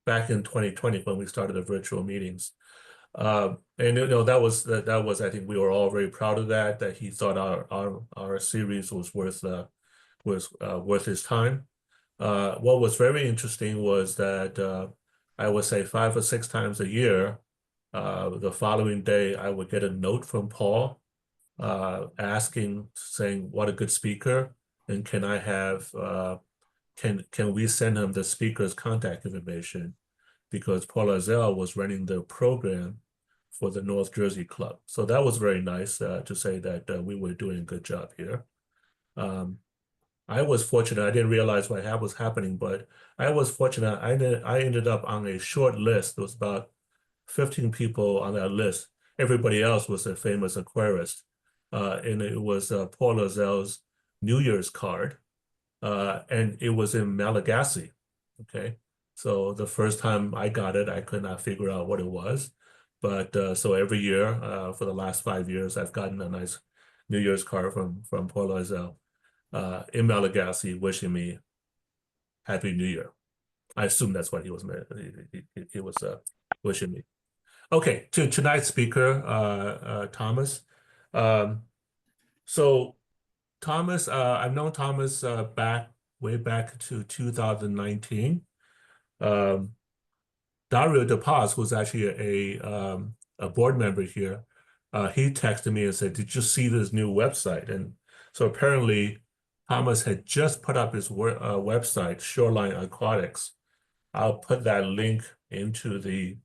back in 2020 when we started the virtual meetings. And that was I think we were all very proud of that he thought our series was worth his time. What was very interesting was that I would say 5 or 6 times a year, the following day I would get a note from Paul saying what a good speaker, and can I have can we send him the speaker's contact information, because Paul Azell was running the program for the North Jersey Club. So that was very nice to say that we were doing a good job here. I was fortunate. I didn't realize what was happening, but I was fortunate. I ended up on a short list. There was about 15 people on that list. Everybody else was a famous aquarist. And it was Paul Azell's New Year's card. And it was in Malagasy. Okay. So the first time I got it, I could not figure out what it was. But so every year for the last 5 years, I've gotten a nice New Year's card from Paul Azell in Malagasy, wishing me Happy New Year. I assume that's what he was wishing me. Okay, to tonight's speaker, Thomas. So Thomas, I've known Thomas way back to 2019. Dario De Paz, who's actually a board member here, he texted me and said, "Did you see this new website?" And so apparently Thomas had just put up his website, Shoreline Aquatics. I'll put that link into the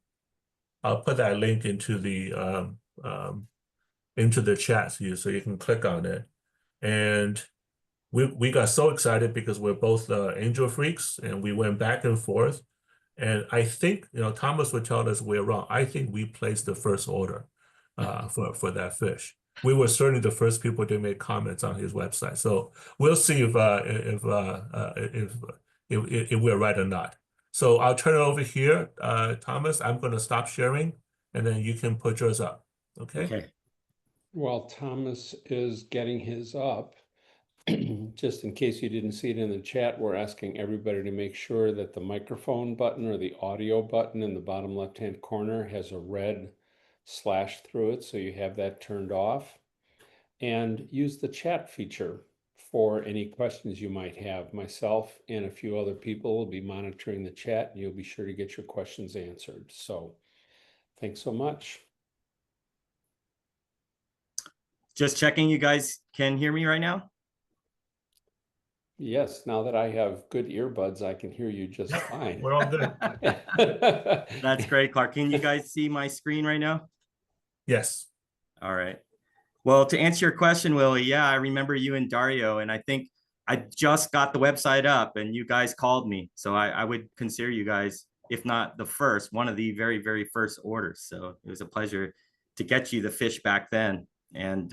chat so you can click on it. And we got so excited because we're both angel freaks, and we went back and forth. And I think, Thomas would tell us we're wrong. I think we placed the first order for that fish. We were certainly the first people to make comments on his website. So we'll see if we're right or not. So I'll turn it over here, Thomas. I'm going to stop sharing, and then you can put yours up. Okay. Okay. While Thomas is getting his up, just in case you didn't see it in the chat, we're asking everybody to make sure that the microphone button or the audio button in the bottom left-hand corner has a red slash through it, so you have that turned off. And use the chat feature for any questions you might have. Myself and a few other people will be monitoring the chat, and you'll be sure to get your questions answered. So thanks so much. Just checking, you guys can hear me right now? Yes, now that I have good earbuds, I can hear you just fine. We're all good. That's great, Clark. Can you guys see my screen right now? Yes. All right. Well, to answer your question, Willie, yeah, I remember you and Dario, and I think I just got the website up and you guys called me. So I would consider you guys, if not the first, one of the very, very first orders. So it was a pleasure to get you the fish back then. And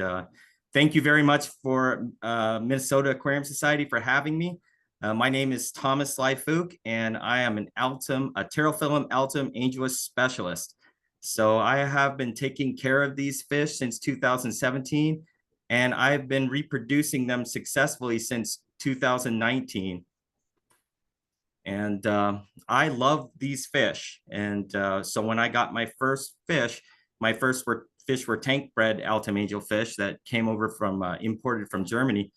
thank you very much for Minnesota Aquarium Society for having me. My name is Thomas Lai-Fook, and I am a pterophyllum altum angelus specialist. So I have been taking care of these fish since 2017, and I've been reproducing them successfully since 2019. And I love these fish. And so when I got my first fish, fish were tank bred Altum angel fish that came over from imported from Germany.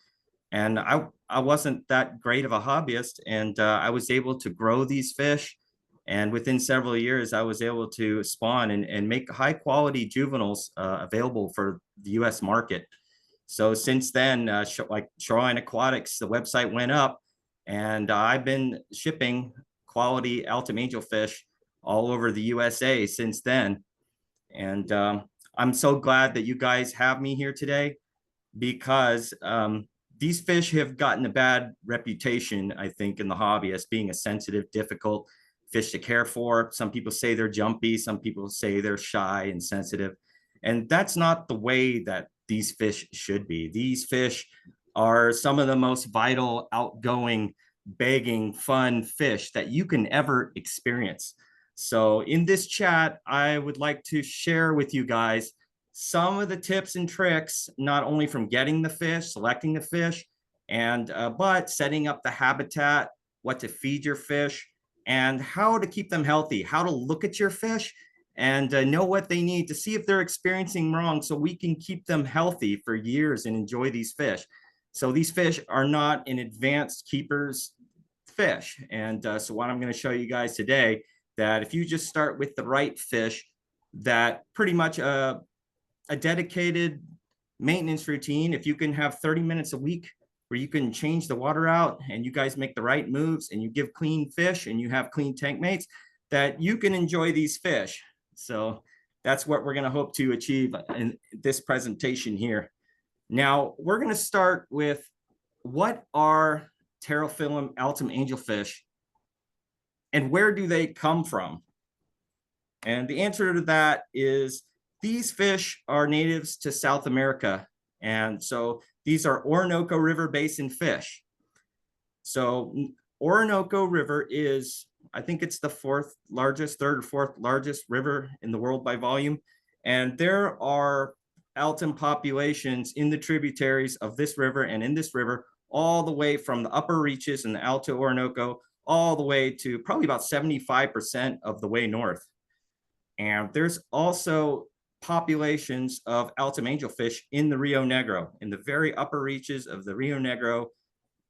And I wasn't that great of a hobbyist, and I was able to grow these fish. And within several years, I was able to spawn and make high quality juveniles available for the US market. So since then, like Shoreline Aquatics, the website went up, and I've been shipping quality Altum angel fish all over the USA since then. And I'm so glad that you guys have me here today, because these fish have gotten a bad reputation, I think, in the hobby as being a sensitive, difficult fish to care for. Some people say they're jumpy. Some people say they're shy and sensitive. And that's not the way that these fish should be. These fish are some of the most vital, outgoing, begging, fun fish that you can ever experience. So in this chat, I would like to share with you guys some of the tips and tricks, not only from getting the fish, selecting the fish, and but setting up the habitat, what to feed your fish, and how to keep them healthy, how to look at your fish and know what they need to see if they're experiencing wrong, so we can keep them healthy for years and enjoy these fish. So these fish are not an advanced keeper's fish. And so what I'm going to show you guys today, that if you just start with the right fish, that pretty much a dedicated maintenance routine, if you can have 30 minutes a week where you can change the water out and you guys make the right moves and you give clean fish and you have clean tank mates, that you can enjoy these fish. So that's what we're going to hope to achieve in this presentation here. Now, we're going to start with, what are pterophyllum Altum angelfish and where do they come from? And the answer to that is, these fish are natives to South America. And so these are Orinoco River Basin fish. So Orinoco River is, I think it's the third or fourth largest river in the world by volume. And there are Altum populations in the tributaries of this river and in this river, all the way from the upper reaches in the Alto Orinoco, all the way to probably about 75% of the way north. And there's also populations of Altum angelfish in the Rio Negro, in the very upper reaches of the Rio Negro.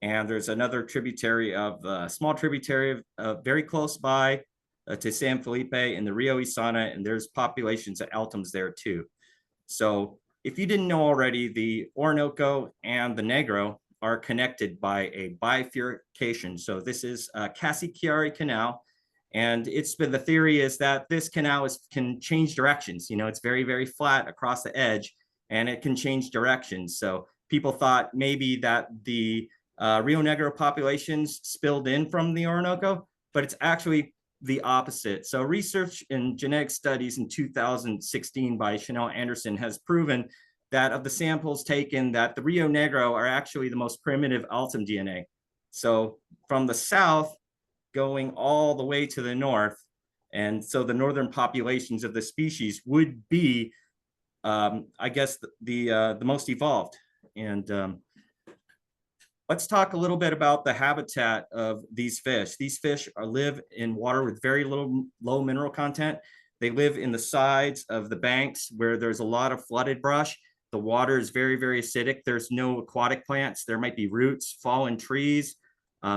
And there's another tributary of small tributary of very close by to San Felipe in the Rio Isana, and there's populations of Altums there too. So if you didn't know already, the Orinoco and the Negro are connected by a bifurcation. So this is Casiquiare Canal, and it's been, the theory is that this canal can change directions. You know, it's very, very flat across the edge, and it can change directions. So people thought maybe that the Rio Negro populations spilled in from the Orinoco, but it's actually the opposite. So research in genetic studies in 2016 by Chanel Anderson has proven that of the samples taken, that the Rio Negro are actually the most primitive Altum DNA. So from the south going all the way to the north, and so the northern populations of the species would be, I guess, the most evolved. And let's talk a little bit about the habitat of these fish. These fish live in water with very low mineral content. They live in the sides of the banks where there's a lot of flooded brush. The water is very, very acidic. There's no aquatic plants. There might be roots, fallen trees.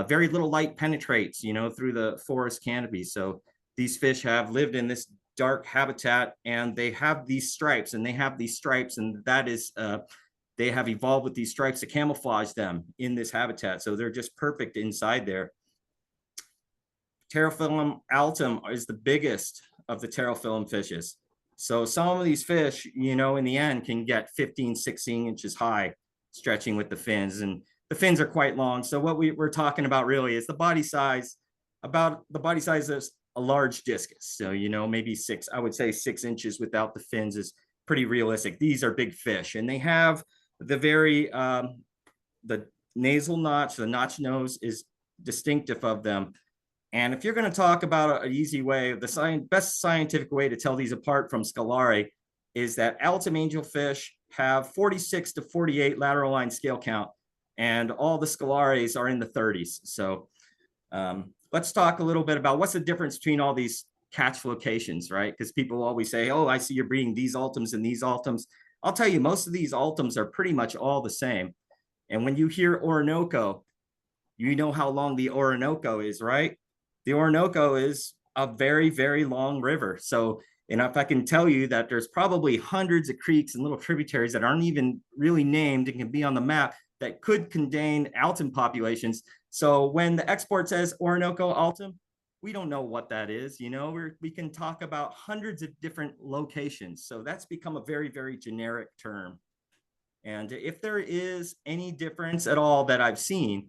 Very little light penetrates, you know, through the forest canopy. So these fish have lived in this dark habitat, and they have these stripes, and that is, they have evolved with these stripes to camouflage them in this habitat. So they're just perfect inside there. Pterophyllum altum is the biggest of the pterophyllum fishes. So some of these fish, you know, in the end can get 15, 16 inches high, stretching with the fins, and the fins are quite long. So what we're talking about really is the body size, about the body size of a large discus. So, you know, maybe I would say 6 inches without the fins is pretty realistic. These are big fish, and they have the very, the nasal notch, the notch nose is distinctive of them. And if you're going to talk about an easy way, the best scientific way to tell these apart from scalari is that Altum angelfish have 46 to 48 lateral line scale count, and all the scalaries are in the 30s. So let's talk a little bit about what's the difference between all these catch locations, right? Because people always say, oh, I see you're breeding these Altums and these Altums. I'll tell you, most of these Altums are pretty much all the same. And when you hear Orinoco, you know how long the Orinoco is, right? The Orinoco is a very, very long river. So, and if I can tell you that there's probably hundreds of creeks and little tributaries that aren't even really named and can be on the map that could contain Altum populations. So when the export says Orinoco Altum, we don't know what that is. You know, we can talk about hundreds of different locations. So that's become a very, very generic term. And if there is any difference at all that I've seen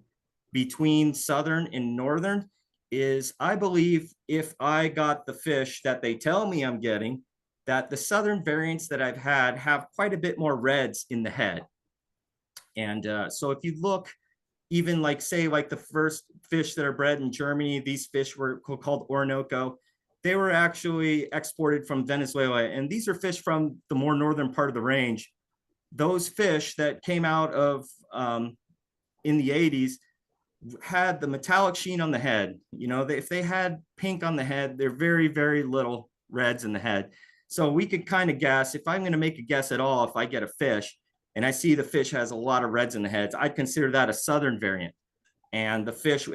between southern and northern, is I believe if I got the fish that they tell me I'm getting, that the southern variants that I've had have quite a bit more reds in the head. And so if you look, even like say like the first fish that are bred in Germany, these fish were called Orinoco. They were actually exported from Venezuela. And these are fish from the more northern part of the range. Those fish that came out of in the 80s, had the metallic sheen on the head. You know, if they had pink on the head, they're very, very little reds in the head. So we could kind of guess, if I'm going to make a guess at all, if I get a fish and I see the fish has a lot of reds in the heads, I'd consider that a southern variant. And the fish,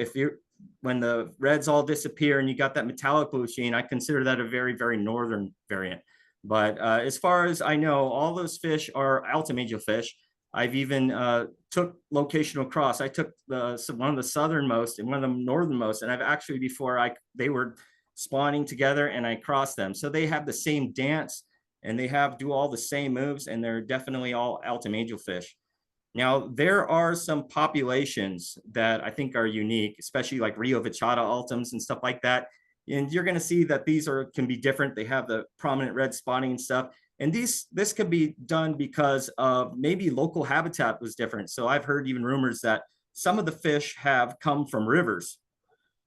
when the reds all disappear and you got that metallic blue sheen, I consider that a very, very northern variant. But as far as I know, all those fish are Altum angelfish. I've even took locational cross. I took one of the southernmost and one of the northernmost, and I've actually they were spawning together and I crossed them. So they have the same dance and they do all the same moves, and they're definitely all Altum angelfish. Now, there are some populations that I think are unique, especially like Rio Vichata Altums and stuff like that. And you're going to see that these can be different. They have the prominent red spotting and stuff. And this could be done because of maybe local habitat was different. So I've heard even rumors that some of the fish have come from rivers.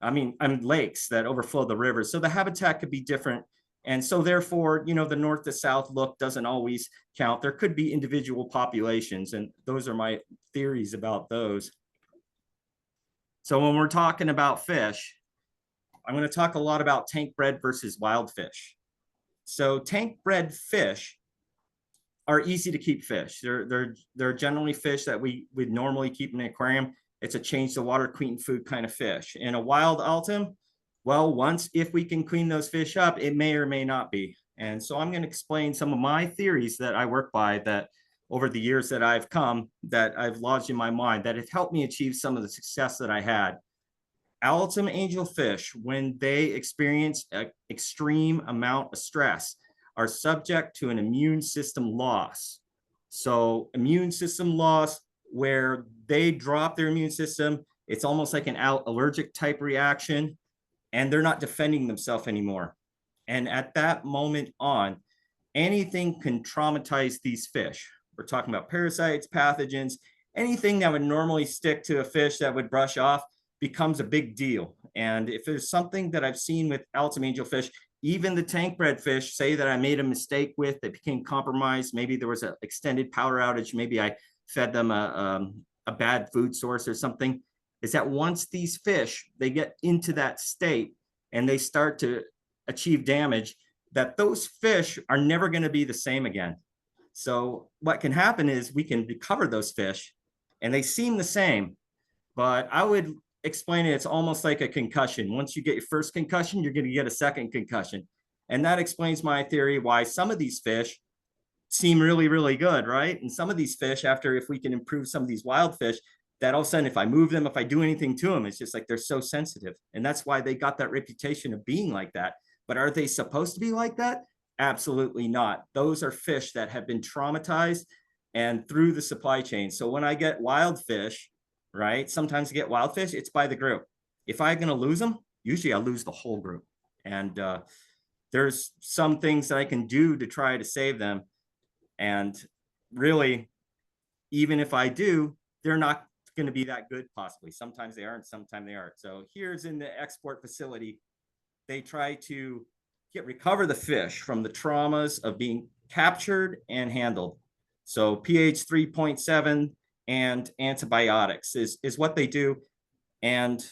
I mean lakes that overflow the rivers. So the habitat could be different. And so therefore, you know, the north to south look doesn't always count. There could be individual populations, and those are my theories about those. So when we're talking about fish, I'm going to talk a lot about tank bred versus wild fish. So tank bred fish are easy to keep fish. They're generally fish that we would normally keep in an aquarium. It's a change the water, clean food kind of fish. In a wild Altum, well, if we can clean those fish up, it may or may not be. And so I'm going to explain some of my theories that I work by, that over the years that I've lodged in my mind, that have helped me achieve some of the success that I had. Altum angelfish, when they experience an extreme amount of stress, are subject to an immune system loss. So immune system loss, where they drop their immune system, it's almost like an allergic type reaction, and they're not defending themselves anymore. And at that moment on, anything can traumatize these fish. We're talking about parasites, pathogens, anything that would normally stick to a fish that would brush off becomes a big deal. And if there's something that I've seen with Altum angelfish, even the tank bred fish, say that I made a mistake with, that became compromised, maybe there was an extended power outage, maybe I fed them a bad food source or something, is that once these fish, they get into that state and they start to achieve damage, that those fish are never going to be the same again. So what can happen is we can recover those fish and they seem the same, but I would explain it's almost like a concussion. Once you get your first concussion, you're going to get a second concussion. And that explains my theory why some of these fish seem really, really good, right? And some of these fish, if we can improve some of these wild fish, that all of a sudden, if I move them, if I do anything to them, it's just like they're so sensitive. And that's why they got that reputation of being like that. But are they supposed to be like that? Absolutely not. Those are fish that have been traumatized and through the supply chain. So when I get wild fish, right, sometimes I get wild fish, it's by the group. If I'm going to lose them, usually I lose the whole group. And there's some things that I can do to try to save them. And really, even if I do, they're not going to be that good possibly. Sometimes they aren't, sometimes they aren't. So here's in the export facility, they try to recover the fish from the traumas of being captured and handled. So pH 3.7 and antibiotics is what they do. And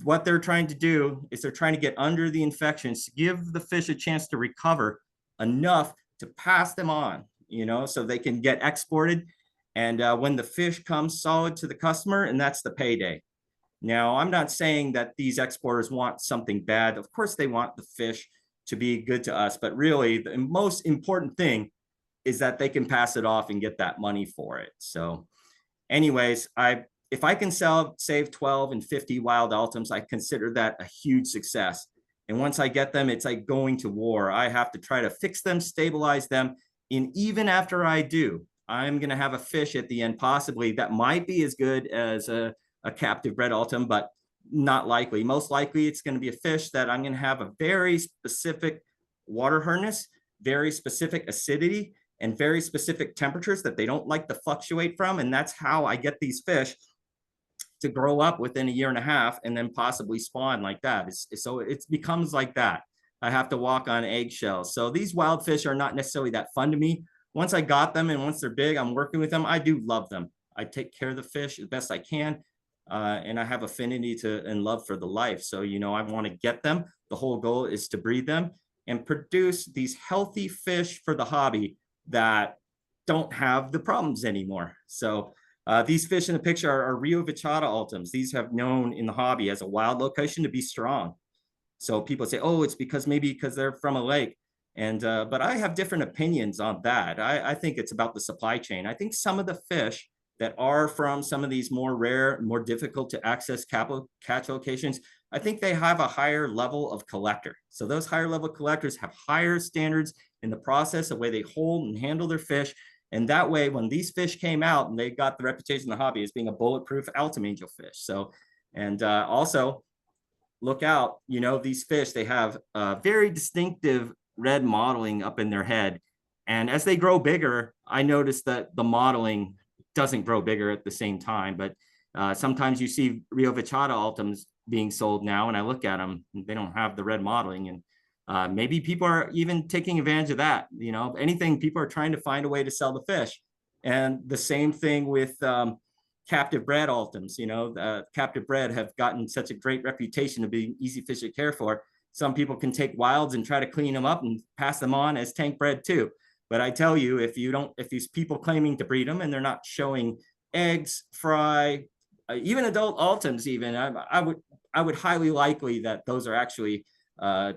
what they're trying to do is they're trying to get under the infections to give the fish a chance to recover enough to pass them on, you know, so they can get exported. And when the fish comes solid to the customer, and that's the payday. Now, I'm not saying that these exporters want something bad. Of course, they want the fish to be good to us, but really the most important thing is that they can pass it off and get that money for it. So anyways, if I can save 12 and 50 wild Altums, I consider that a huge success. And once I get them, it's like going to war. I have to try to fix them, stabilize them. And even after I do, I'm going to have a fish at the end, possibly that might be as good as a captive bred Altum, but not likely. Most likely it's going to be a fish that I'm going to have a very specific water hardness, very specific acidity, and very specific temperatures that they don't like to fluctuate from. And that's how I get these fish to grow up within a year and a half and then possibly spawn like that. So it becomes like that. I have to walk on eggshells. So these wild fish are not necessarily that fun to me. Once I got them and once they're big, I'm working with them, I do love them. I take care of the fish as best I can. and I have affinity to and love for the life. So, you know, I want to get them. The whole goal is to breed them and produce these healthy fish for the hobby that don't have the problems anymore. So these fish in the picture are Rio Vichata Altums. These have known in the hobby as a wild location to be strong. So people say, oh, it's because they're from a lake. And but I have different opinions on that. I think it's about the supply chain. I think some of the fish that are from some of these more rare, more difficult to access catch locations, I think they have a higher level of collector. So those higher level collectors have higher standards in the process of way they hold and handle their fish. And that way, when these fish came out, and they got the reputation in the hobby as being a bulletproof Altum angel fish. So, and also look out, you know, these fish, they have very distinctive red mottling up in their head. And as they grow bigger, I noticed that the mottling doesn't grow bigger at the same time. But sometimes you see Rio Vichata Altums being sold now, and I look at them, they don't have the red mottling. And maybe people are even taking advantage of that. You know, anything, people are trying to find a way to sell the fish. And the same thing with captive bred Altums. You know, captive bred have gotten such a great reputation of being easy fish to care for. Some people can take wilds and try to clean them up and pass them on as tank bred too. But I tell you, if these people claiming to breed them and they're not showing eggs, fry, even adult Altums, even I would highly likely that those are actually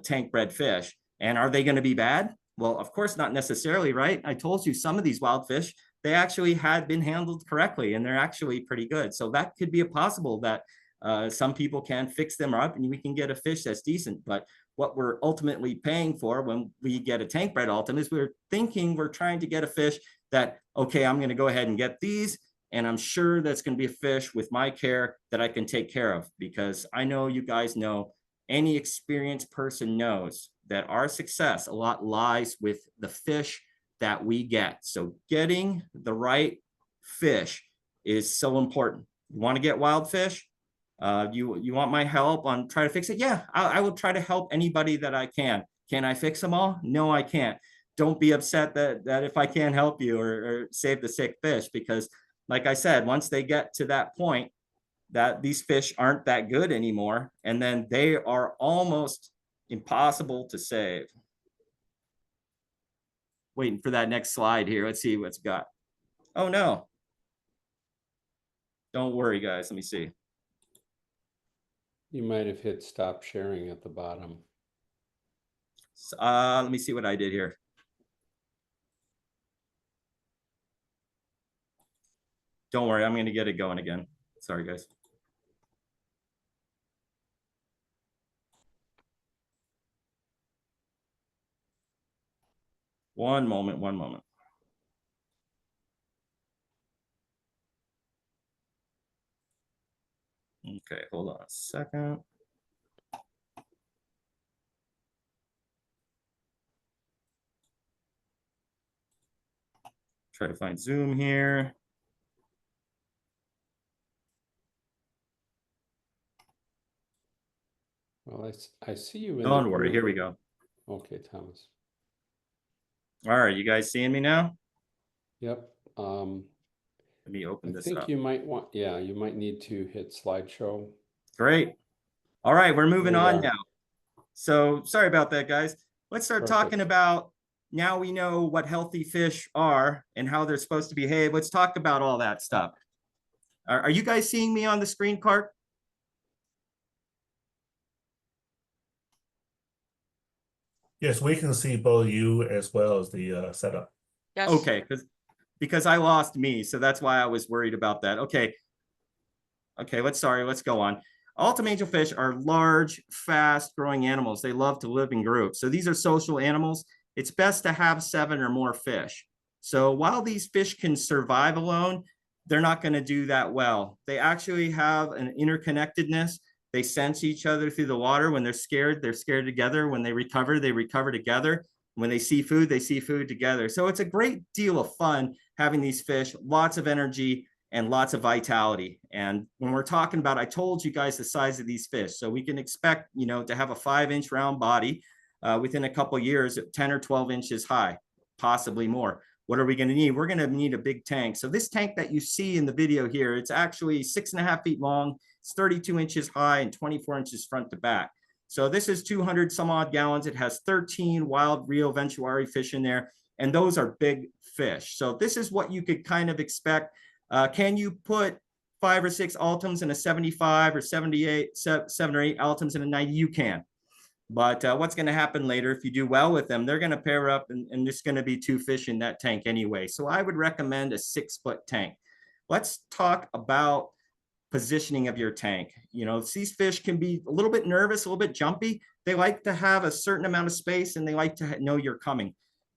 tank bred fish. And are they going to be bad? Well, of course, not necessarily, right? I told you some of these wild fish, they actually had been handled correctly and they're actually pretty good. So that could be a possible that some people can fix them up and we can get a fish that's decent. But what we're ultimately paying for when we get a tank bred Altum is we're thinking we're trying to get a fish that, okay, I'm going to go ahead and get these. And I'm sure that's going to be a fish with my care that I can take care of, because I know you guys know, any experienced person knows that our success a lot lies with the fish that we get. So getting the right fish is so important. You want to get wild fish? You want my help on try to fix it? Yeah, I will try to help anybody that I can. Can I fix them all? No, I can't. Don't be upset that if I can't help you or save the sick fish, because like I said, once they get to that point that these fish aren't that good anymore, and then they are almost impossible to save. Waiting for that next slide here. Let's see what's got. Oh no. Don't worry, guys. Let me see. You might have hit stop sharing at the bottom. Let me see what I did here. Don't worry, I'm going to get it going again. Sorry, guys. One moment, one moment. Okay, hold on a second. Try to find Zoom here. Well, I see you. Don't worry, here we go. Okay, Thomas. All right, you guys seeing me now? Yep. Let me open this up. I think you might want, yeah, you might need to hit slideshow. Great. All right, we're moving on now. So sorry about that, guys. Let's start talking about, now we know what healthy fish are and how they're supposed to behave. Let's talk about all that stuff. Are you guys seeing me on the screen, Clark? Yes, we can see both you as well as the setup. Yes. Okay, because I lost me, so that's why I was worried about that. Okay. Okay, let's go on. Altum angelfish are large, fast-growing animals. They love to live in groups. So these are social animals. It's best to have 7 or more fish. So while these fish can survive alone, they're not going to do that well. They actually have an interconnectedness. They sense each other through the water. When they're scared together. When they recover together. When they see food together. So it's a great deal of fun having these fish, lots of energy and lots of vitality. And when we're talking about, I told you guys the size of these fish. So we can expect, you know, to have a 5-inch round body within a couple of years, 10 or 12 inches high, possibly more. What are we going to need? We're going to need a big tank. So this tank that you see in the video here, it's actually 6.5 feet long, it's 32 inches high and 24 inches front to back. So this is 200 some odd gallons. It has 13 wild Rio Ventuari fish in there, and those are big fish. So this is what you could kind of expect. Can you put 5 or 6 Altums in a 75 or 78, 7 or 8 Altums in a 90? You can. But what's going to happen later, if you do well with them, they're going to pair up and there's going to be 2 fish in that tank anyway. So I would recommend a 6-foot tank. Let's talk about positioning of your tank. You know, these fish can be a little bit nervous, a little bit jumpy. They like to have a certain amount of space and they like to know you're coming.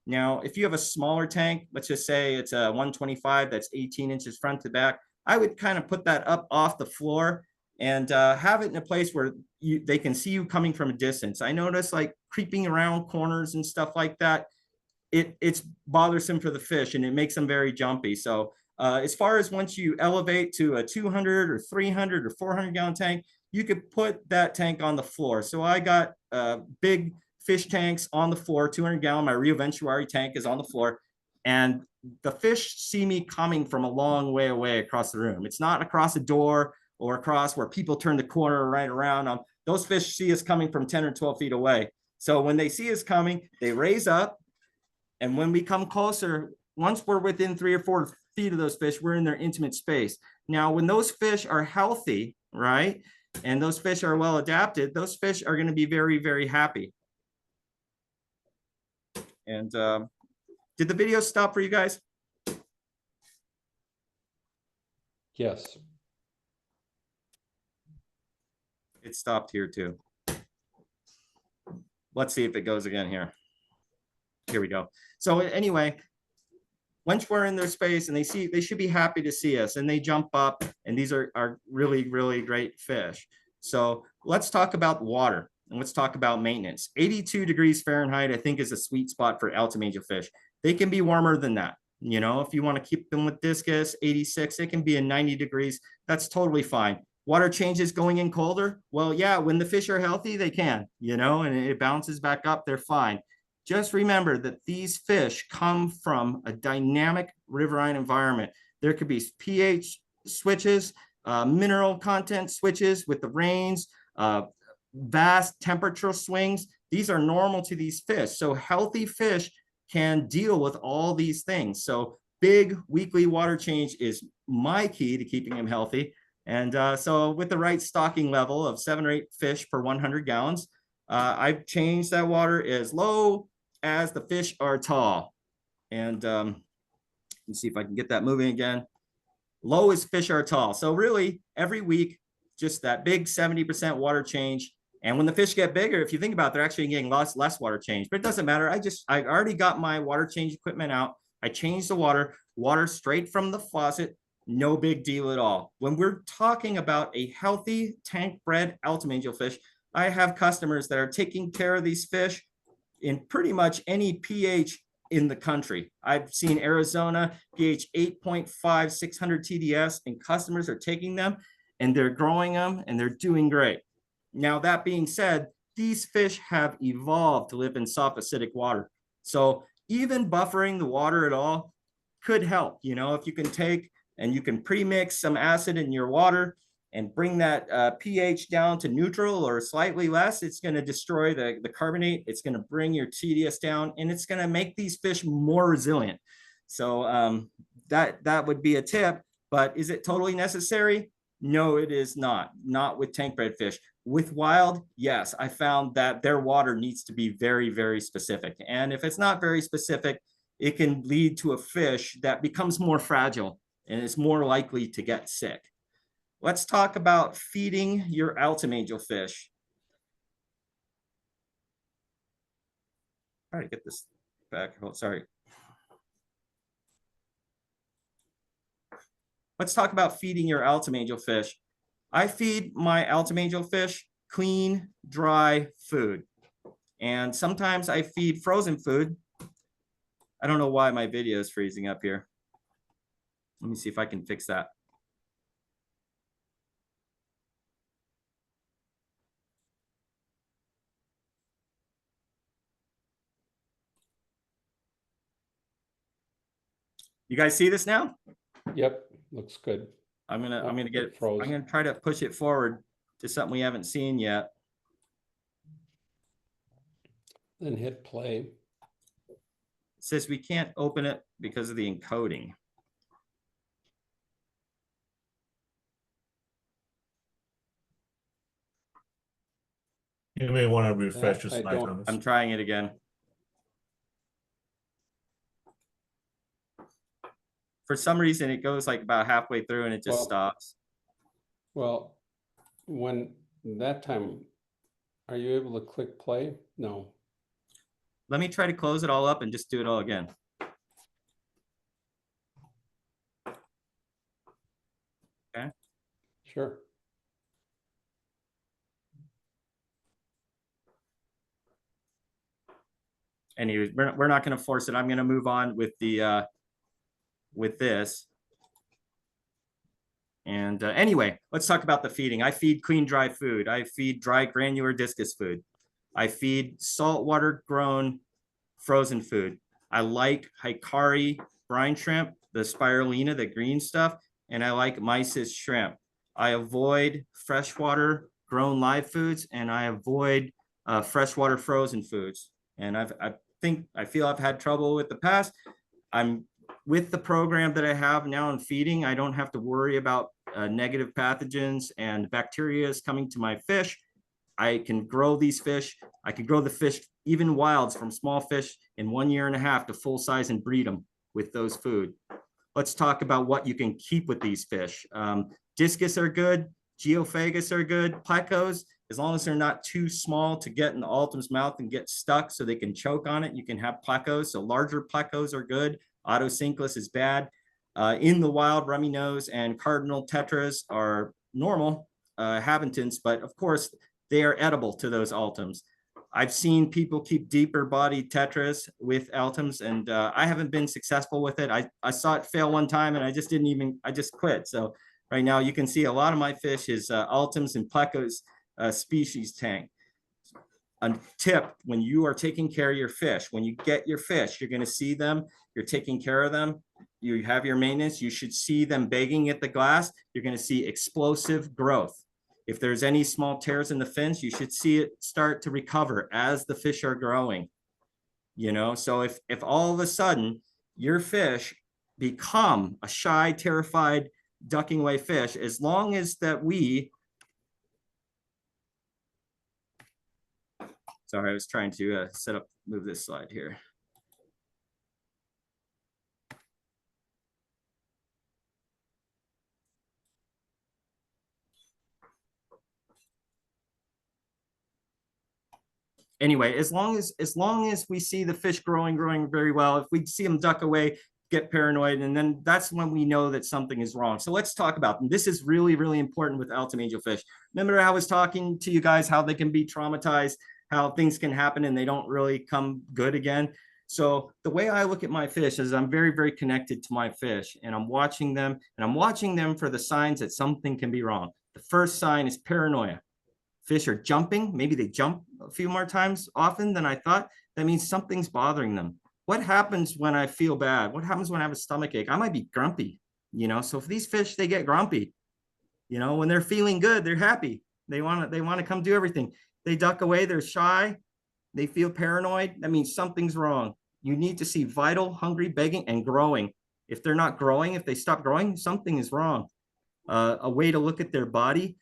Now, if you have a smaller tank, let's just say it's a 125 that's 18 inches front to back, I would kind of put that up off the floor and have it in a place where they can see you coming from a distance. I notice like creeping around corners and stuff like that, it's bothersome for the fish and it makes them very jumpy. So as far as once you elevate to a 200 or 300 or 400 gallon tank, you could put that tank on the floor. So I got big fish tanks on the floor, 200 gallon, my Rio Ventuari tank is on the floor, and the fish see me coming from a long way away across the room. It's not across a door or across where people turn the corner right around them. Those fish see us coming from 10 or 12 feet away. So when they see us coming, they raise up. And when we come closer, once we're within 3 or 4 feet of those fish, we're in their intimate space. Now, when those fish are healthy, right, and those fish are well adapted, those fish are going to be very, very happy. And did the video stop for you guys? Yes. It stopped here too. Let's see if it goes again here. Here we go. So anyway, once we're in their space and they should be happy to see us and they jump up, and these are really, really great fish. So let's talk about water and let's talk about maintenance. 82 degrees Fahrenheit, I think, is a sweet spot for Altum angelfish. They can be warmer than that. You know, if you want to keep them with discus, 86, it can be in 90 degrees. That's totally fine. Water changes going in colder. Well, yeah, when the fish are healthy, they can, you know, and it bounces back up, they're fine. Just remember that these fish come from a dynamic riverine environment. There could be pH switches, mineral content switches with the rains, vast temperature swings. These are normal to these fish. So healthy fish can deal with all these things. So big weekly water change is my key to keeping them healthy. And so with the right stocking level of 7 or 8 fish per 100 gallons, I've changed that water as low as the fish are tall. And let's see if I can get that moving again. Low as fish are tall. So really every week, just that big 70% water change. And when the fish get bigger, if you think about it, they're actually getting less water change, but it doesn't matter. I already got my water change equipment out. I changed the water straight from the faucet. No big deal at all. When we're talking about a healthy tank bred Altum angelfish, I have customers that are taking care of these fish in pretty much any pH in the country. I've seen Arizona pH 8.5, 600 TDS, and customers are taking them and they're growing them and they're doing great. Now, that being said, these fish have evolved to live in soft acidic water. So even buffering the water at all could help. You know, if you can take and you can pre-mix some acid in your water and bring that pH down to neutral or slightly less, it's going to destroy the carbonate. It's going to bring your TDS down, and it's going to make these fish more resilient. So that would be a tip. But is it totally necessary? No, it is not. Not with tank bred fish. With wild, yes, I found that their water needs to be very, very specific. And if it's not very specific, it can lead to a fish that becomes more fragile and is more likely to get sick. Let's talk about feeding your Altum angelfish. Try to get this back. Oh, sorry. Let's talk about feeding your Altum angelfish. I feed my Altum angelfish clean, dry food. And sometimes I feed frozen food. I don't know why my video is freezing up here. Let me see if I can fix that. You guys see this now? Yep, looks good. I'm gonna it get froze. I'm gonna try to push it forward to something we haven't seen yet. Then hit play. It says we can't open it because of the encoding. You may want to refresh your I slide, don't- Thomas. I'm trying it again. For some reason, it goes like about halfway through and it just Well, stops. Well, when that time, are you able to click play? No. Let me try to close it all up and just do it all again. Okay. Sure. Anyways, we're not going to force it. I'm going to move on with the with this. And anyway, let's talk about the feeding. I feed clean, dry food. I feed dry granular discus food. I feed saltwater grown frozen food. I like Hikari brine shrimp, the spirulina, the green stuff, and I like mysis shrimp. I avoid freshwater grown live foods, and I avoid freshwater frozen foods. And I feel I've had trouble with the past. I'm with the program that I have now in feeding. I don't have to worry about negative pathogens and bacteria coming to my fish. I can grow these fish. I can grow the fish, even wilds, from small fish in 1.5 years to full size and breed them with those food. Let's talk about what you can keep with these fish. Discus are good. Geophagus are good. Plecos, as long as they're not too small to get in the Altum's mouth and get stuck so they can choke on it, you can have plecos. So larger plecos are good. Autosynclus is bad. In the wild, rummy nose and cardinal tetras are normal habitants, but of course, they are edible to those Altums. I've seen people keep deeper body tetras with Altums, and I haven't been successful with it. I saw it fail one time, and I just quit. So right now, you can see a lot of my fish is Altums and Plecos species tank. A tip: when you are taking care of your fish, when you get your fish, you're going to see them, you're taking care of them, you have your maintenance, you should see them begging at the glass. You're going to see explosive growth. If there's any small tears in the fins, you should see it start to recover as the fish are growing. You know, so if all of a sudden your fish become a shy, terrified, ducking away fish, as long as that sorry, I was trying to move this slide here. Anyway, as long as we see the fish growing very well, if we see them duck away, get paranoid, and then that's when we know that something is wrong. So let's talk about them. This is really, really important with Altum angelfish. Remember, I was talking to you guys how they can be traumatized, how things can happen and they don't really come good again. So the way I look at my fish is I'm very, very connected to my fish, and I'm watching them, and I'm watching them for the signs that something can be wrong. The first sign is paranoia. Fish are jumping. Maybe they jump a few more times often than I thought. That means something's bothering them. What happens when I feel bad? What happens when I have a stomach ache? I might be grumpy, you know? So for these fish, they get grumpy, you know, when they're feeling good, they're happy. They want to come do everything. They duck away. They're shy. They feel paranoid. That means something's wrong. You need to see vital, hungry, begging, and growing. If they're not growing, if they stop growing, something is wrong. A way to look at their body.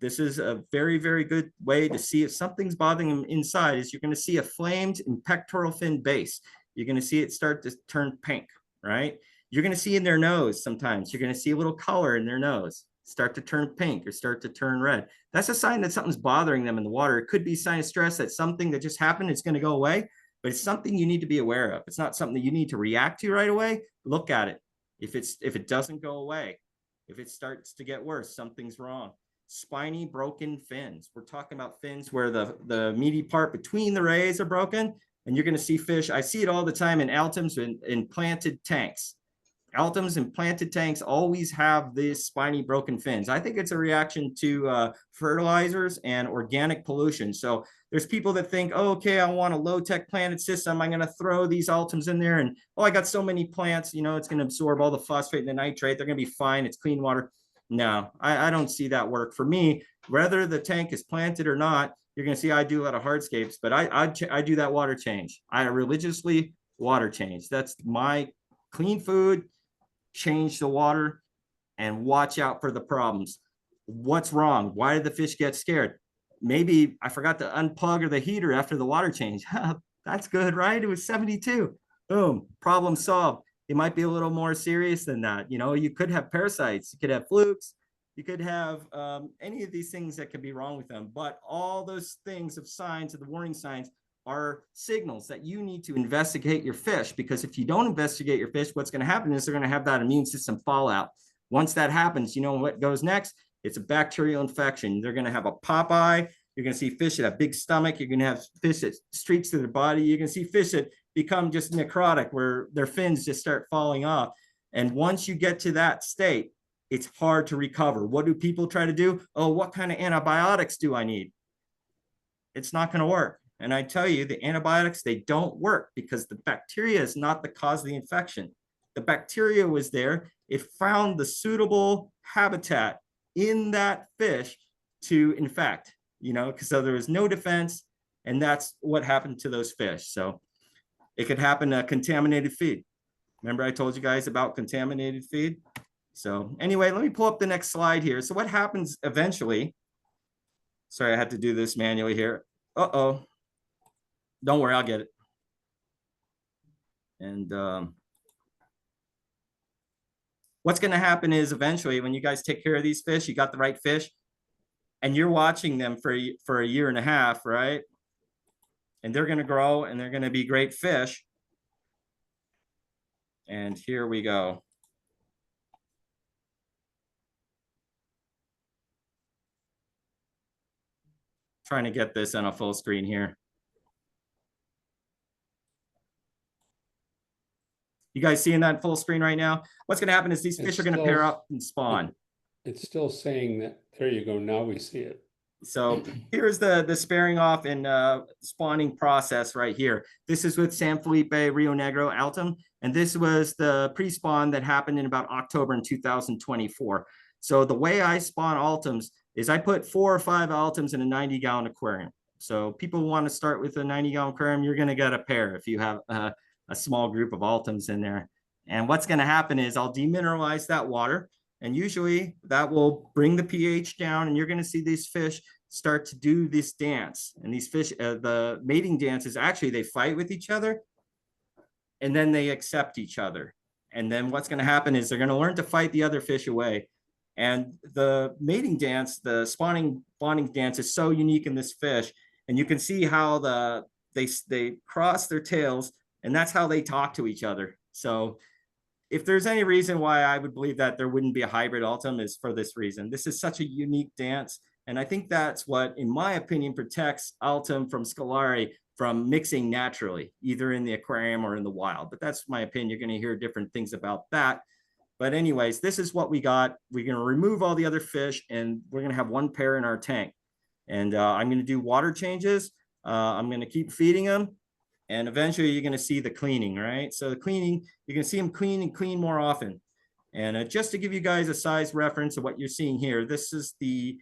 This is a very, very good way to see if something's bothering them inside. Is you're going to see a flamed and pectoral fin base. You're going to see it start to turn pink, right? You're going to see in their nose sometimes. You're going to see a little color in their nose start to turn pink or start to turn red. That's a sign that something's bothering them in the water. It could be a sign of stress that something that just happened, it's going to go away, but it's something you need to be aware of. It's not something that you need to react to right away. Look at it. If it doesn't go away, if it starts to get worse, something's wrong. Spiny broken fins. We're talking about fins where the meaty part between the rays are broken, and you're going to see fish. I see it all the time in Altums in planted tanks. Altums and planted tanks always have these spiny broken fins. I think it's a reaction to fertilizers and organic pollution. So there's people that think, oh, okay, I want a low-tech planted system. I'm going to throw these Altums in there. And, oh, I got so many plants, you know, it's going to absorb all the phosphate and the nitrate. They're going to be fine. It's clean water. No, I don't see that work. For me, whether the tank is planted or not, you're going to see I do a lot of hardscapes, but I do that water change. I religiously water change. That's my clean food, change the water, and watch out for the problems. What's wrong? Why did the fish get scared? Maybe I forgot to unplug the heater after the water change. That's good, right? It was 72. Boom, problem solved. It might be a little more serious than that. You know, you could have parasites, you could have flukes, you could have any of these things that could be wrong with them. But all those things of signs, of the warning signs, are signals that you need to investigate your fish, because if you don't investigate your fish, what's going to happen is they're going to have that immune system fallout. Once that happens, you know what goes next? It's a bacterial infection. They're going to have a pop eye. You're going to see fish that have big stomach. You're going to have fish that streaks through their body. You're going to see fish that become just necrotic, where their fins just start falling off. And once you get to that state, it's hard to recover. What do people try to do? Oh, what kind of antibiotics do I need? It's not going to work. And I tell you, the antibiotics, they don't work because the bacteria is not the cause of the infection. The bacteria was there. It found the suitable habitat in that fish to infect, you know, because so there was no defense. And that's what happened to those fish. So it could happen to contaminated feed. Remember I told you guys about contaminated feed? So anyway, let me pull up the next slide here. So what happens eventually? Sorry, I had to do this manually here. Uh-oh. Don't worry, I'll get it. And what's going to happen is eventually when you guys take care of these fish, you got the right fish, and you're watching them for a year and a half, right? And they're going to grow and they're going to be great fish. And here we go. Trying to get this on a full screen here. You guys seeing that full screen right now? What's going to happen is these fish are going to pair up and spawn. It's still saying that. There you go. Now we see it. So here's the sparing off and spawning process right here. This is with San Felipe, Rio Negro, Altum. And this was the pre-spawn that happened in about October in 2024. So the way I spawn Altums is I put 4 or 5 Altums in a 90-gallon aquarium. So people who want to start with a 90-gallon aquarium, you're going to get a pair if you have a small group of Altums in there. And what's going to happen is I'll demineralize that water. And usually that will bring the pH down, and you're going to see these fish start to do this dance. And these fish, the mating dance is actually they fight with each other and then they accept each other. And then what's going to happen is they're going to learn to fight the other fish away. And the mating dance, the spawning bonding dance is so unique in this fish. And you can see how they cross their tails, and that's how they talk to each other. So if there's any reason why I would believe that there wouldn't be a hybrid Altum, is for this reason. This is such a unique dance. And I think that's what, in my opinion, protects Altum from Scalari from mixing naturally, either in the aquarium or in the wild. But that's my opinion. You're going to hear different things about that. But anyways, this is what we got. We're going to remove all the other fish, and we're going to have 1 pair in our tank. And I'm going to do water changes. I'm going to keep feeding them. And eventually you're going to see the cleaning, right? So the cleaning, you're going to see them clean and clean more often. And just to give you guys a size reference of what you're seeing here, this is the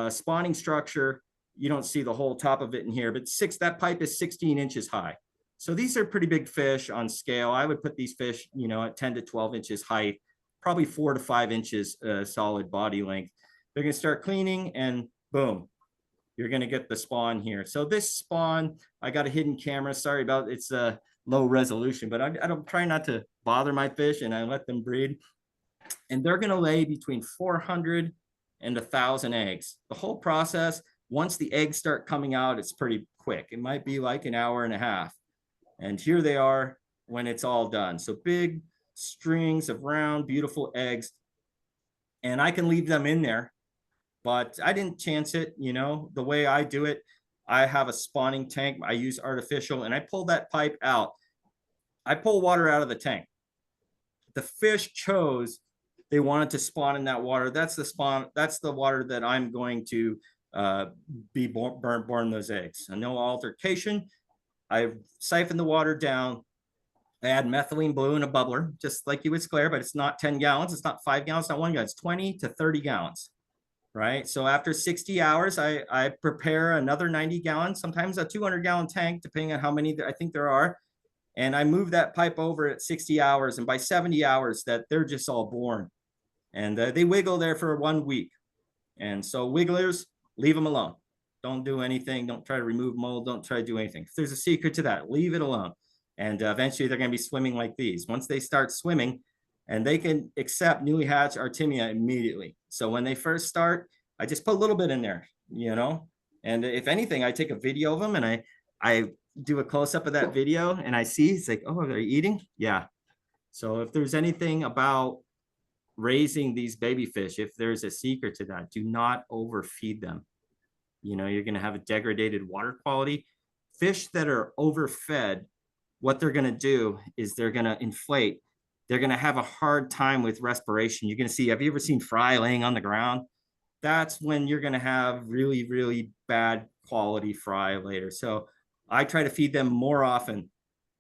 spawning structure. You don't see the whole top of it in here, but that pipe is 16 inches high. So these are pretty big fish on scale. I would put these fish, you know, at 10 to 12 inches height, probably 4 to 5 inches solid body length. They're going to start cleaning, and boom, you're going to get the spawn here. So this spawn, I got a hidden camera. Sorry about it's a low resolution, but I don't try not to bother my fish, and I let them breed. And they're going to lay between 400 and 1,000 eggs. The whole process, once the eggs start coming out, it's pretty quick. It might be like an hour and a half. And here they are when it's all done. So big strings of round, beautiful eggs. And I can leave them in there, but I didn't chance it. You know, the way I do it, I have a spawning tank. I use artificial, and I pull that pipe out. I pull water out of the tank. The fish chose they wanted to spawn in that water. That's the spawn. That's the water that I'm going to be born those eggs. And no altercation. I siphon the water down. I add methylene blue in a bubbler, just like you would Sclair, but it's not 10 gallons. It's not 5 gallons, not 1 gallon. It's 20 to 30 gallons, right? So after 60 hours, I prepare another 90 gallons, sometimes a 200-gallon tank, depending on how many I think there are. And I move that pipe over at 60 hours. And by 70 hours, that they're just all born. And they wiggle there for 1 week. And so wigglers, leave them alone. Don't do anything. Don't try to remove mold. Don't try to do anything. If there's a secret to that, leave it alone. And eventually they're going to be swimming like these. Once they start swimming, and they can accept newly hatched Artemia immediately. So when they first start, I just put a little bit in there, you know, and if anything, I take a video of them and I do a close-up of that video and I see, it's like, oh, they're eating? Yeah. So if there's anything about raising these baby fish, if there's a secret to that, do not overfeed them. You know, you're going to have a degraded water quality. Fish that are overfed, what they're going to do is they're going to inflate. They're going to have a hard time with respiration. You're going to see, have you ever seen fry laying on the ground? That's when you're going to have really, really bad quality fry later. So I try to feed them more often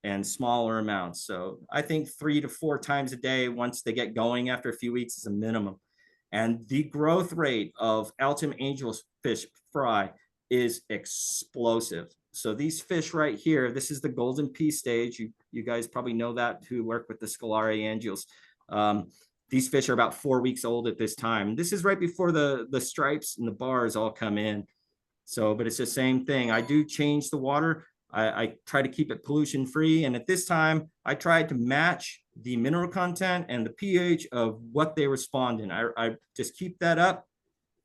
and smaller amounts. So I think 3 to 4 times a day, once they get going after a few weeks, is a minimum. And the growth rate of Altum angelfish fry is explosive. So these fish right here, this is the golden pea stage. You guys probably know that who work with the Scalare angels. These fish are about 4 weeks old at this time. This is right before the stripes and the bars all come in. So, but it's the same thing. I do change the water. I try to keep it pollution free. And at this time, I tried to match the mineral content and the pH of what they respond in. I just keep that up.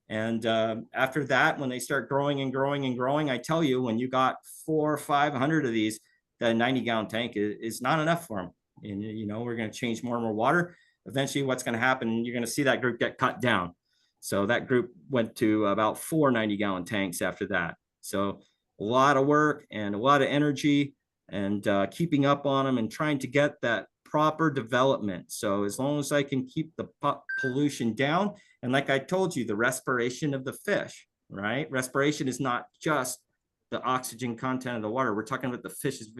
And after that, when they start growing and growing and growing, I tell you, when you got 400 or 500 of these, that 90-gallon tank is not enough for them. And, you know, we're going to change more and more water. Eventually, what's going to happen, you're going to see that group get cut down. So that group went to about 4 90-gallon tanks after that. So a lot of work and a lot of energy and keeping up on them and trying to get that proper development. So as long as I can keep the pollution down, and like I told you, the respiration of the fish, right? Respiration is not just the oxygen content of the water. We're talking about the fish's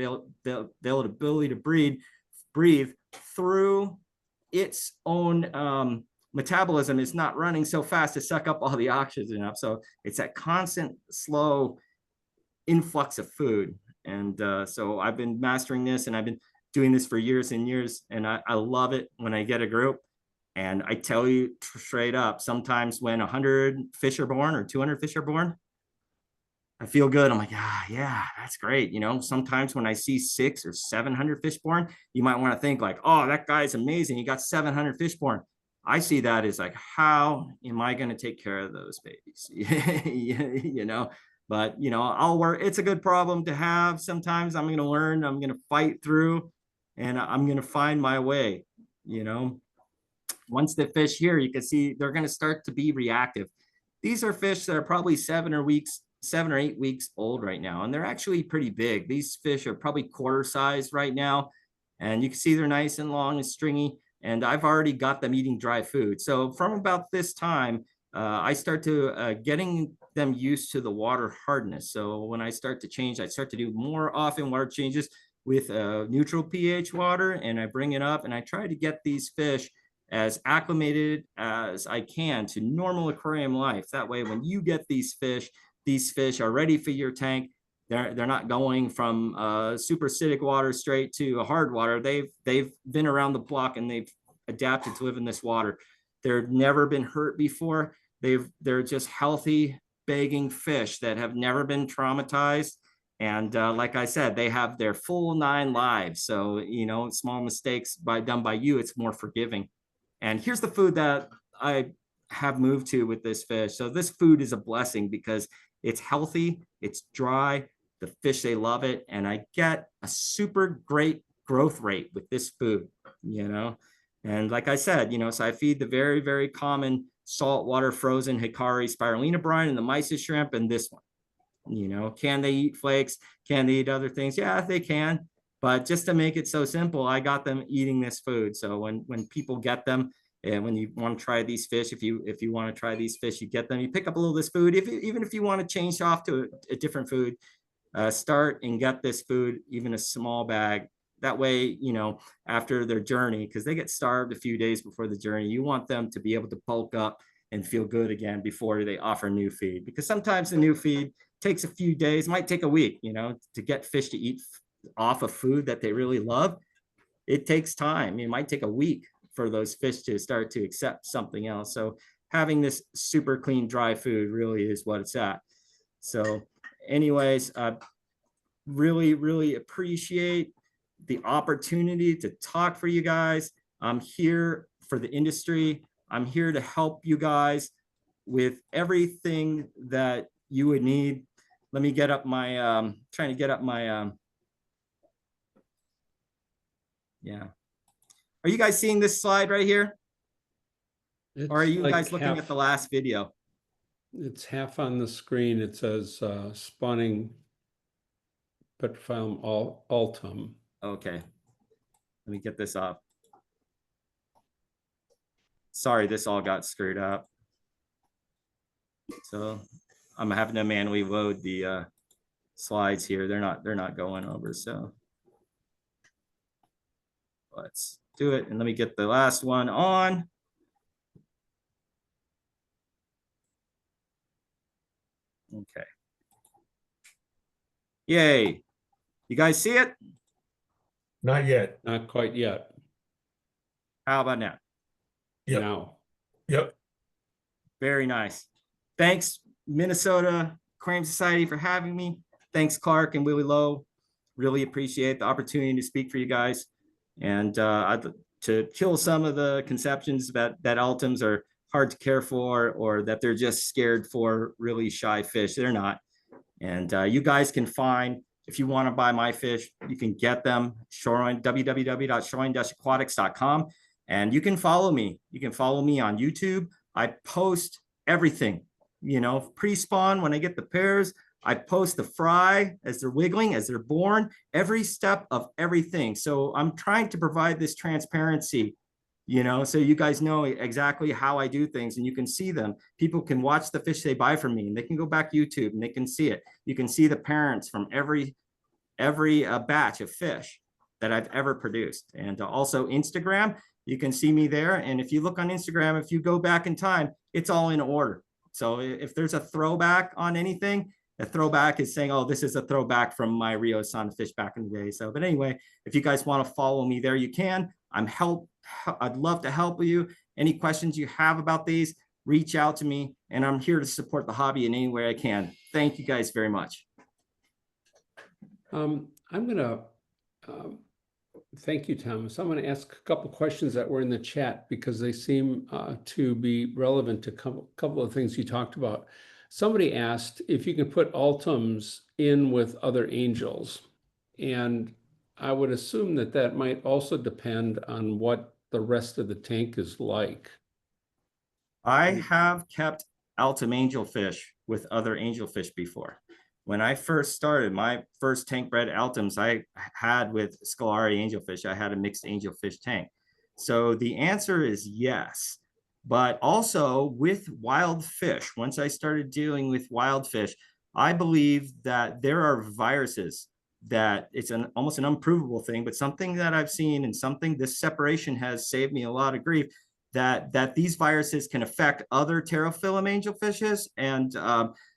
ability to breathe through its own metabolism is not running so fast to suck up all the oxygen up. So it's that constant, slow influx of food. And so I've been mastering this and I've been doing this for years and years. And I love it when I get a group. And I tell you straight up, sometimes when 100 fish are born or 200 fish are born, I feel good. I'm like, yeah, that's great. You know, sometimes when I see 600 or 700 fish born, you might want to think like, oh, that guy's amazing. He got 700 fish born. I see that as like, how am I going to take care of those babies? You know, but, you know, I'll work. It's a good problem to have. Sometimes I'm going to learn, I'm going to fight through, and I'm going to find my way. You know, once the fish here, you can see they're going to start to be reactive. These are fish that are probably 7 or 8 weeks old right now, and they're actually pretty big. These fish are probably quarter size right now, and you can see they're nice and long and stringy, and I've already got them eating dry food. So from about this time, I start to getting them used to the water hardness. So when I start to change, I start to do more often water changes with neutral pH water, and I bring it up and I try to get these fish as acclimated as I can to normal aquarium life. That way, when you get these fish are ready for your tank. They're not going from super acidic water straight to a hard water. They've been around the block and they've adapted to live in this water. They've never been hurt before. They're just healthy, begging fish that have never been traumatized. And like I said, they have their full 9 lives. So, you know, small mistakes done by you, it's more forgiving. And here's the food that I have moved to with this fish. So this food is a blessing because it's healthy, it's dry, the fish, they love it. And I get a super great growth rate with this food, you know? And like I said, you know, so I feed the very, very common saltwater frozen Hikari spirulina brine and the mysis shrimp and this one. You know, can they eat flakes? Can they eat other things? Yeah, they can. But just to make it so simple, I got them eating this food. So when people get them, And when you want to try these fish, if you want to try these fish, you get them, you pick up a little of this food. Even if you want to change off to a different food, start and get this food, even a small bag. That way, you know, after their journey, because they get starved a few days before the journey, you want them to be able to bulk up and feel good again before they offer new feed. Because sometimes the new feed takes a few days, might take a week, you know, to get fish to eat off of food that they really love. It takes time. It might take a week for those fish to start to accept something else. So having this super clean, dry food really is what it's at. So anyways, really, really appreciate the opportunity to talk for you guys. I'm here for the industry. I'm here to help you guys with everything that you would need. Let me get up my, trying to get up my, yeah. Are you guys seeing this slide right here? Or are you guys looking at the last video? It's half on the screen. It says spawning petrifilm Altum. Okay. Let me get this up. Sorry, this all got screwed up. So I'm having to manually load the slides here. They're not going over. So let's do it. And let me get the last one on. Okay. Yay. You guys see it? Not yet. Not quite yet. How about now? Yep. Now. Yep. Very nice. Thanks, Minnesota Aquarium Society, for having me. Thanks, Clark and Willie Lowe. Really appreciate the opportunity to speak for you guys. And to kill some of the conceptions that Altums are hard to care for, or that they're just scared for really shy fish. They're not. And you guys can find, if you want to buy my fish, you can get them www.shoreline-aquatics.com. And you can follow me. You can follow me on YouTube. I post everything, you know, pre-spawn when I get the pairs. I post the fry as they're wiggling, as they're born, every step of everything. So I'm trying to provide this transparency, you know, so you guys know exactly how I do things and you can see them. People can watch the fish they buy from me and they can go back to YouTube and they can see it. You can see the parents from every batch of fish that I've ever produced. And also Instagram, you can see me there. And if you look on Instagram, if you go back in time, it's all in order. So if there's a throwback on anything, a throwback is saying, oh, this is a throwback from my Rio San fish back in the day. So, but anyway, if you guys want to follow me there, you can. I'd love to help you. Any questions you have about these, reach out to me, and I'm here to support the hobby in any way I can. Thank you guys very much. I'm gonna thank you, Thomas. I'm going to ask a couple questions that were in the chat because they seem to be relevant to a couple of things you talked about. Somebody asked if you can put Altums in with other angels, and I would assume that that might also depend on what the rest of the tank is like. I have kept Altum angelfish with other angelfish before. When I first started, my first tank bred Altums I had with Scolari angelfish. I had a mixed angelfish tank. So the answer is yes. But also with wild fish, once I started dealing with wild fish, I believe that there are viruses that it's almost an unprovable thing, but something that I've seen and something this separation has saved me a lot of grief, that these viruses can affect other pterophyllum angelfishes. And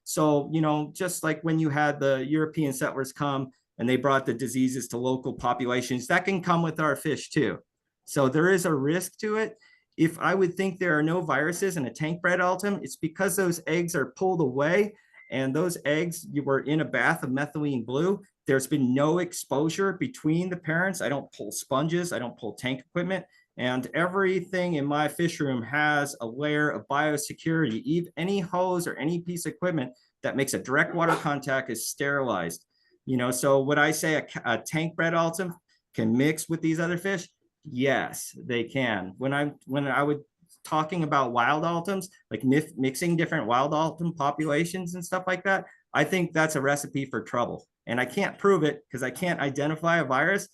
so, you know, just like when you had the European settlers come and they brought the diseases to local populations, that can come with our fish too. So there is a risk to it. If I would think there are no viruses in a tank bred Altum, it's because those eggs are pulled away and those eggs, you were in a bath of methylene blue. There's been no exposure between the parents. I don't pull sponges. I don't pull tank equipment. And everything in my fish room has a layer of biosecurity. Any hose or any piece of equipment that makes a direct water contact is sterilized. You know, so would I say a tank bred Altum can mix with these other fish? Yes, they can. When I was talking about wild Altums, like mixing different wild Altum populations and stuff like that, I think that's a recipe for trouble. And I can't prove it because I can't identify a virus,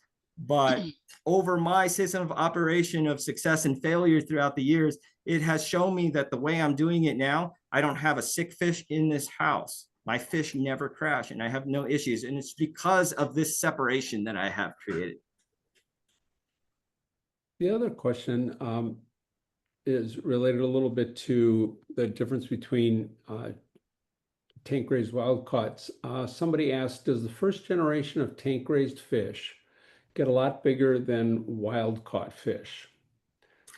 But over my system of operation of success and failure throughout the years, it has shown me that the way I'm doing it now, I don't have a sick fish in this house. My fish never crash and I have no issues. And it's because of this separation that I have created. The other question is related a little bit to the difference between tank raised wild caughts. Somebody asked, does the first generation of tank raised fish get a lot bigger than wild caught fish?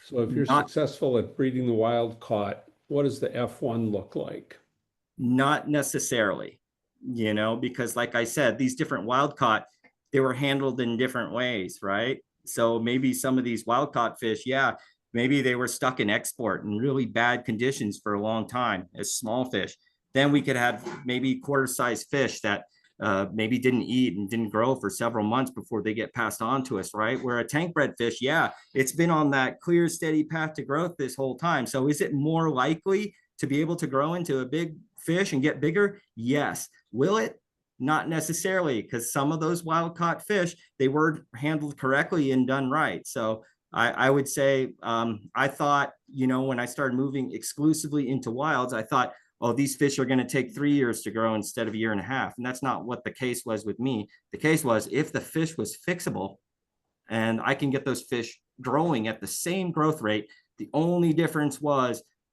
So if you're successful at breeding the wild caught, what does the F1 look like? Not necessarily, you know, because like I said, these different wild caught, they were handled in different ways, right? So maybe some of these wild caught fish, yeah, maybe they were stuck in export in really bad conditions for a long time as small fish. Then we could have maybe quarter-sized fish that maybe didn't eat and didn't grow for several months before they get passed on to us, right? Where a tank bred fish, yeah, it's been on that clear, steady path to growth this whole time. So is it more likely to be able to grow into a big fish and get bigger? Yes. Will it? Not necessarily, because some of those wild caught fish, they were handled correctly and done right. So I would say, I thought, you know, when I started moving exclusively into wilds, I thought, oh, these fish are going to take 3 years to grow instead of 1.5 years. And that's not what the case was with me. The case was if the fish was fixable and I can get those fish growing at the same growth rate, the only difference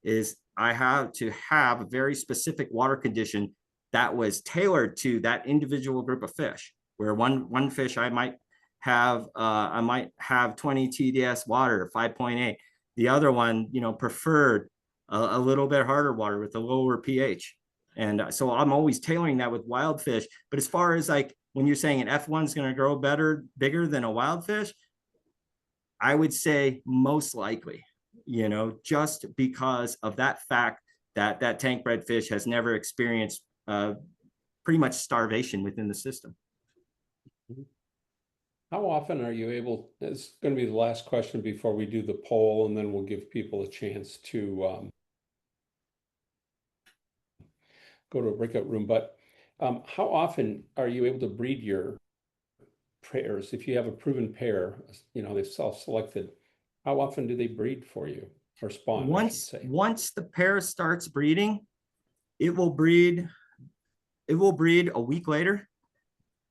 is I have to have a very specific water condition that was tailored to that individual group of fish. Where one fish I might have 20 TDS water, 5.8. The other one, you know, preferred a little bit harder water with a lower pH. And so I'm always tailoring that with wild fish. But as far as like when you're saying an F1 is going to grow bigger than a wild fish, I would say most likely, you know, just because of that fact that that tank bred fish has never experienced pretty much starvation within the system. How often are you able, it's going to be the last question before we do the poll, and then we'll give people a chance to go to a breakout room. But how often are you able to breed your pairs? If you have a proven pair, you know, they've self-selected, how often do they breed for you or spawn, I should say? Once the pair starts breeding, it will breed a week later.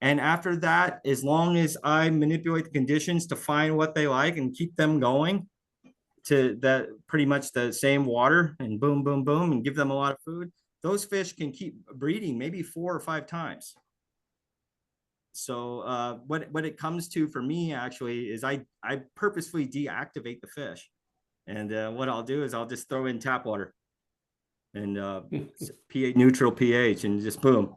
And after that, as long as I manipulate the conditions to find what they like and keep them going to that pretty much the same water and boom, boom, boom, and give them a lot of food, those fish can keep breeding maybe 4 or 5 times. So what it comes to for me actually is I purposefully deactivate the fish. And what I'll do is I'll just throw in tap water and pH, neutral pH, and just boom,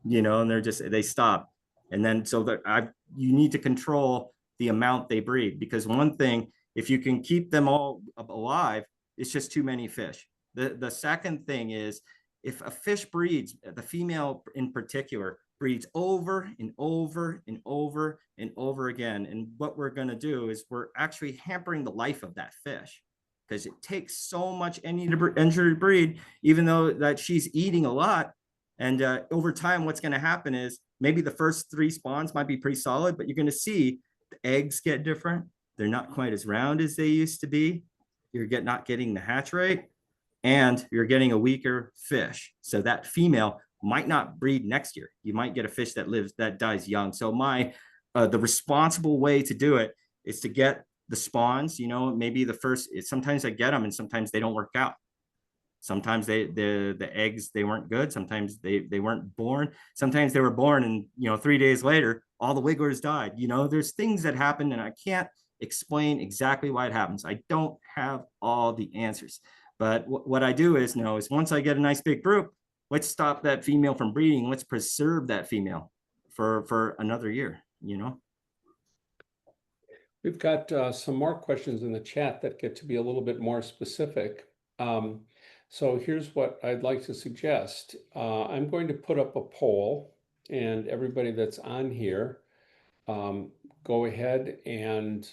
you know, and they stop. And then so that you need to control the amount they breed, because one thing, if you can keep them all alive, it's just too many fish. The second thing is if a fish breeds, the female in particular breeds over and over and over and over again. And what we're going to do is we're actually hampering the life of that fish, because it takes so much energy to breed, even though that she's eating a lot. And over time, what's going to happen is maybe the first 3 spawns might be pretty solid, but you're going to see the eggs get different. They're not quite as round as they used to be. You're not getting the hatch rate, and you're getting a weaker fish. So that female might not breed next year. You might get a fish that dies young. So the responsible way to do it is to get the spawns, you know, maybe sometimes I get them and sometimes they don't work out. Sometimes the eggs, they weren't good. Sometimes they weren't born. Sometimes they were born and, you know, 3 days later, all the wigglers died. You know, there's things that happen and I can't explain exactly why it happens. I don't have all the answers, but what I do is once I get a nice big group, let's stop that female from breeding. Let's preserve that female for another year, you know? We've got some more questions in the chat that get to be a little bit more specific. So here's what I'd like to suggest. I'm going to put up a poll, and everybody that's on here, go ahead and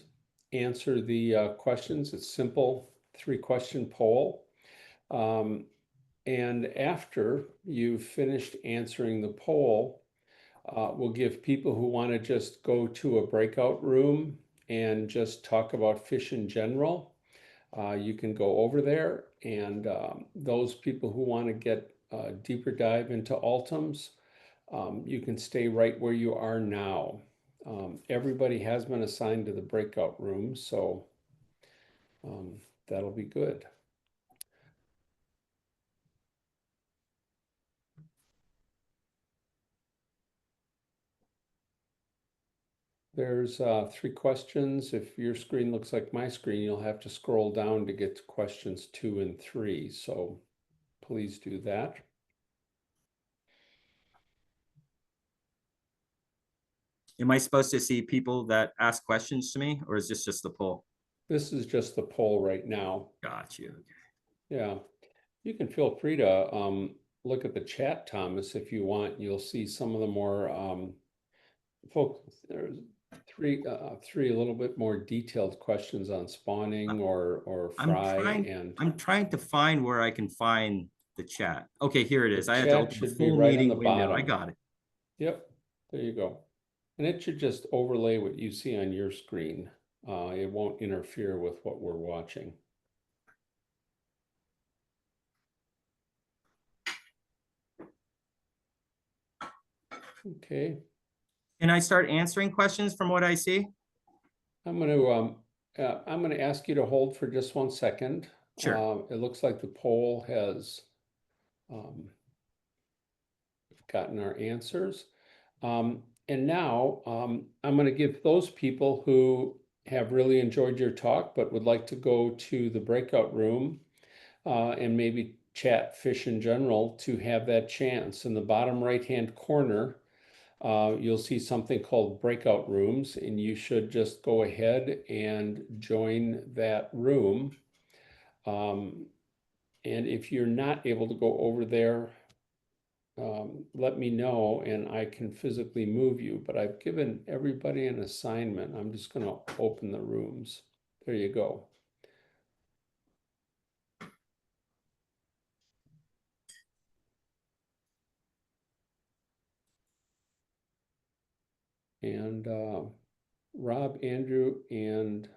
answer the questions. It's simple 3-question poll. And after you've finished answering the poll, We'll give people who want to just go to a breakout room and just talk about fish in general. You can go over there, and those people who want to get a deeper dive into Altums, you can stay right where you are now. Everybody has been assigned to the breakout room, so that'll be good. There's 3 questions. If your screen looks like my screen, you'll have to scroll down to get to questions 2 and 3. So please do that. Am I supposed to see people that ask questions to me, or is this just the poll? This is just the poll right now. Got you. Yeah, you can feel free to look at the chat, Thomas, if you want. You'll see some of the more folks. There's three a little bit more detailed questions on spawning or fry and. I'm trying to find where I can find the chat. Okay, here it is. I had to Chat open the should be full right on meeting the window. I bottom. got it. Yep, there you go. And it should just overlay what you see on your screen. It won't interfere with what we're watching. Okay. Can I start answering questions from what I see? I'm gonna ask you to hold for just 1 second. Sure. It looks like the poll has gotten our answers. And now I'm going to give those people who have really enjoyed your talk but would like to go to the breakout room and maybe chat fish in general to have that chance. In the bottom right-hand corner, you'll see something called breakout rooms, and you should just go ahead and join that room. And if you're not able to go over there, let me know and I can physically move you, but I've given everybody an assignment. I'm just going to open the rooms. There you go. And Rob, Andrew, and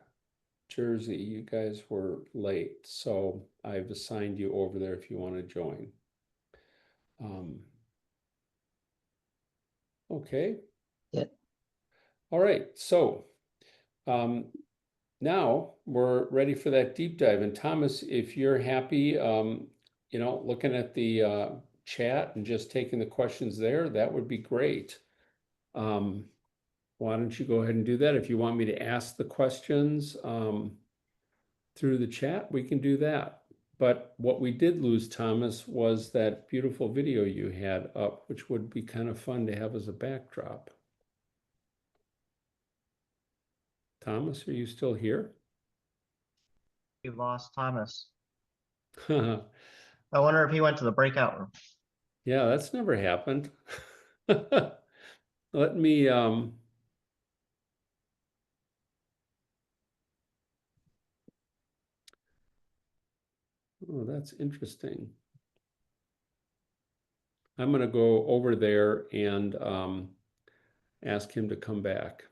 Jersey, you guys were late, so I've assigned you over there if you want to join. Okay. Yeah. All right, so now we're ready for that deep dive. And Thomas, if you're happy, you know, looking at the chat and just taking the questions there, that would be great. Why don't you go ahead and do that? If you want me to ask the questions through the chat, we can do that. But what we did lose, Thomas, was that beautiful video you had up, which would be kind of fun to have as a backdrop. Thomas, are you still here? We lost Thomas. Yeah, I wonder if he went to the breakout room. that's never happened. Let me oh, that's interesting. I'm going to go over there and ask him to come back.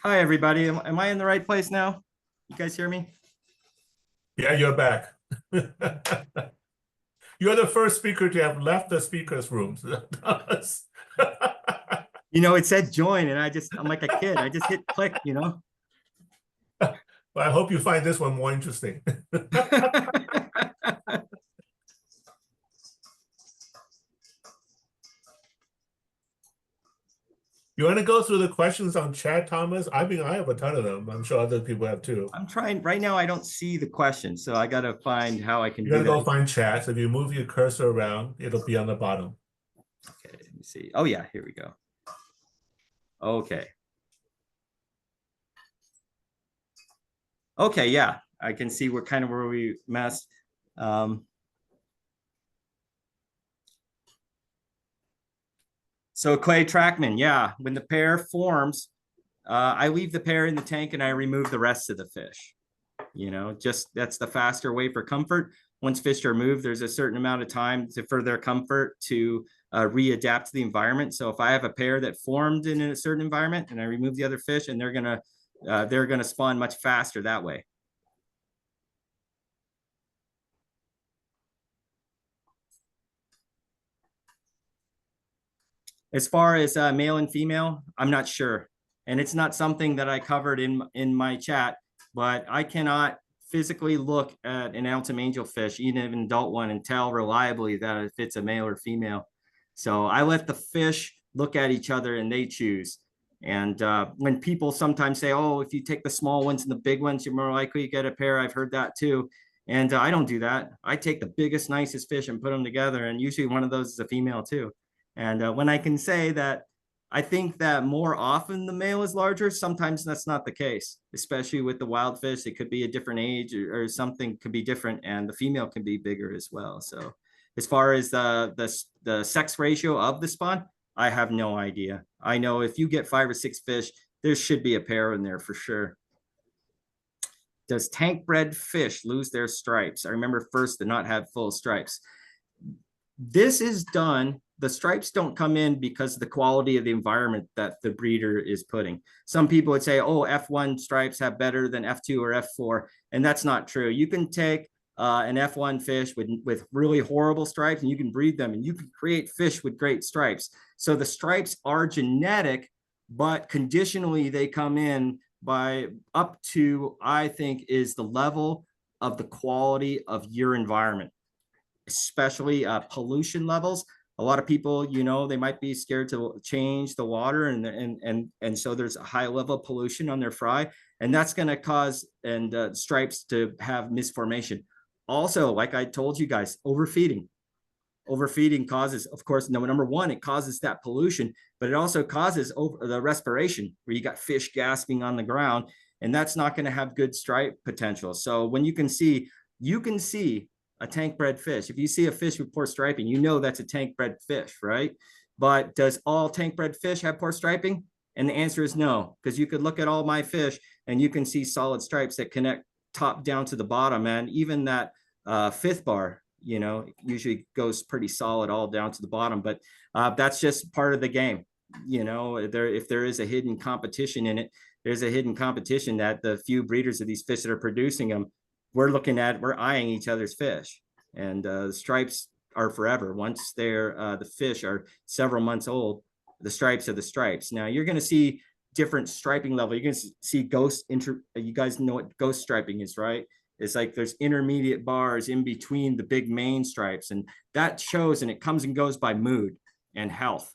Hi, everybody. Am I in the right place now? You guys hear me? Yeah, you're back. You're the first speaker to have left the speakers room. You know, it said join, and I'm like a kid. I just hit click, you know? Well, I hope you find this one more interesting. You want to go through the questions on chat, Thomas? I mean, I have a ton of them. I'm sure other people have too. I'm trying right now. I don't see the question, so I got to find how I can You do gotta go that. find chats. If you move your cursor around, it'll be on the bottom. Okay, let me see. Oh, yeah, here we go. Okay. Okay, yeah, I can see where we messed. So clay trackman, yeah, when the pair forms, I leave the pair in the tank and I remove the rest of the fish. You know, just that's the faster way for comfort. Once fish are moved, there's a certain amount of time for their comfort to readapt to the environment. So if I have a pair that formed in a certain environment and I remove the other fish, and they're gonna spawn much faster that way. As far as male and female, I'm not sure. And it's not something that I covered in my chat, but I cannot physically look at an Altum angelfish, even an adult one, and tell reliably that if it's a male or female. So I let the fish look at each other and they choose. And when people sometimes say, oh, if you take the small ones and the big ones, you're more likely to get a pair. I've heard that too. And I don't do that. I take the biggest, nicest fish and put them together. And usually one of those is a female too. And when I can say that, I think that more often the male is larger, sometimes that's not the case, especially with the wild fish. It could be a different age or something could be different, and the female can be bigger as well. So as far as the sex ratio of the spawn, I have no idea. I know if you get 5 or 6 fish, there should be a pair in there for sure. Does tank bred fish lose their stripes? I remember first to not have full stripes. This is done. The stripes don't come in because of the quality of the environment that the breeder is putting. Some people would say, oh, F1 stripes have better than F2 or F4. And that's not true. You can take an F1 fish with really horrible stripes and you can breed them and you can create fish with great stripes. So the stripes are genetic, but conditionally they come in by up to, I think, is the level of the quality of your environment, especially pollution levels. A lot of people, you know, they might be scared to change the water, and so there's a high level of pollution on their fry, and that's going to cause stripes to have misformation. Also, like I told you guys, overfeeding causes, of course, number one, it causes that pollution, but it also causes the respiration where you got fish gasping on the ground, and that's not going to have good stripe potential. So when you can see a tank bred fish. If you see a fish with poor striping, you know that's a tank bred fish, right? But does all tank bred fish have poor striping? And the answer is no, because you could look at all my fish and you can see solid stripes that connect top down to the bottom. And even that fifth bar, you know, usually goes pretty solid all down to the bottom. But that's just part of the game. You know, if there is a hidden competition in it, there's a hidden competition that the few breeders of these fish that are producing them, we're eyeing each other's fish, and the stripes are forever. Once the fish are several months old, the stripes are the stripes. Now you're going to see different striping level. You're going to see you guys know what ghost striping is, right? It's like there's intermediate bars in between the big main stripes, and that shows, and it comes and goes by mood and health.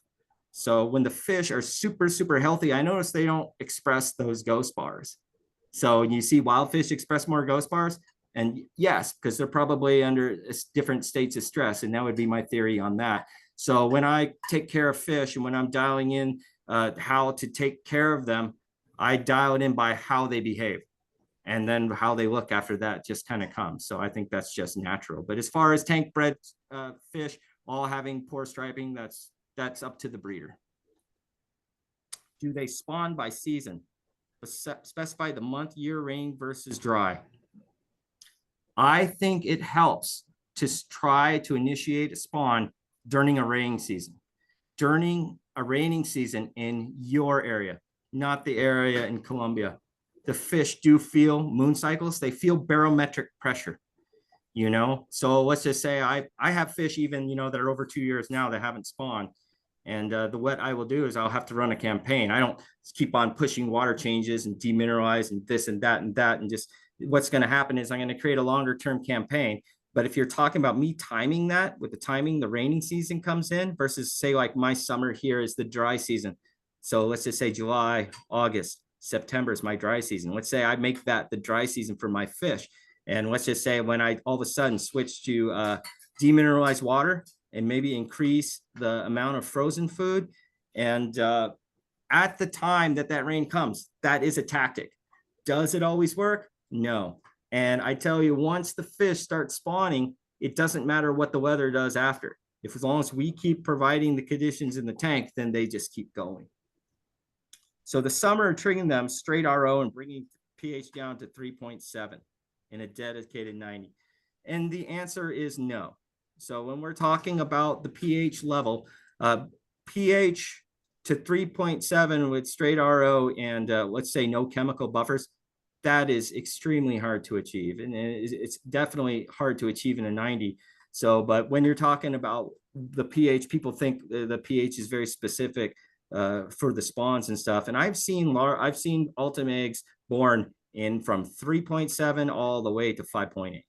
So when the fish are super, super healthy, I notice they don't express those ghost bars. So you see wild fish express more ghost bars, and yes, because they're probably under different states of stress, and that would be my theory on that. So when I take care of fish and when I'm dialing in how to take care of them, I dial it in by how they behave, and then how they look after that just kind of comes. So I think that's just natural. But as far as tank bred fish all having poor striping, that's up to the breeder. Do they spawn by season? Specify the month, year, rain versus dry. I think it helps to try to initiate a spawn during a raining season. During a raining season in your area, not the area in Colombia. The fish do feel moon cycles. They feel barometric pressure, you know? So let's just say I have fish even, you know, that are over 2 years now that haven't spawned. And what I will do is I'll have to run a campaign. I don't keep on pushing water changes and demineralize and this and that and that. And just what's going to happen is I'm going to create a longer term campaign. But if you're talking about me timing that with the timing, the raining season comes in versus say like my summer here is the dry season. So let's just say July, August, September is my dry season. Let's say I make that the dry season for my fish. And let's just say when I all of a sudden switch to demineralized water and maybe increase the amount of frozen food. And at the time that rain comes, that is a tactic. Does it always work? No. And I tell you, once the fish start spawning, it doesn't matter what the weather does after. If as long as we keep providing the conditions in the tank, then they just keep going. So the summer, triggering them straight RO and bringing pH down to 3.7 in a dedicated 90. And the answer is no. So when we're talking about the pH level, pH to 3.7 with straight RO and let's say no chemical buffers, that is extremely hard to achieve. And it's definitely hard to achieve in a 90. So, but when you're talking about the pH, people think the pH is very specific for the spawns and stuff. And I've seen Altum eggs born in from 3.7 all the way to 5.8,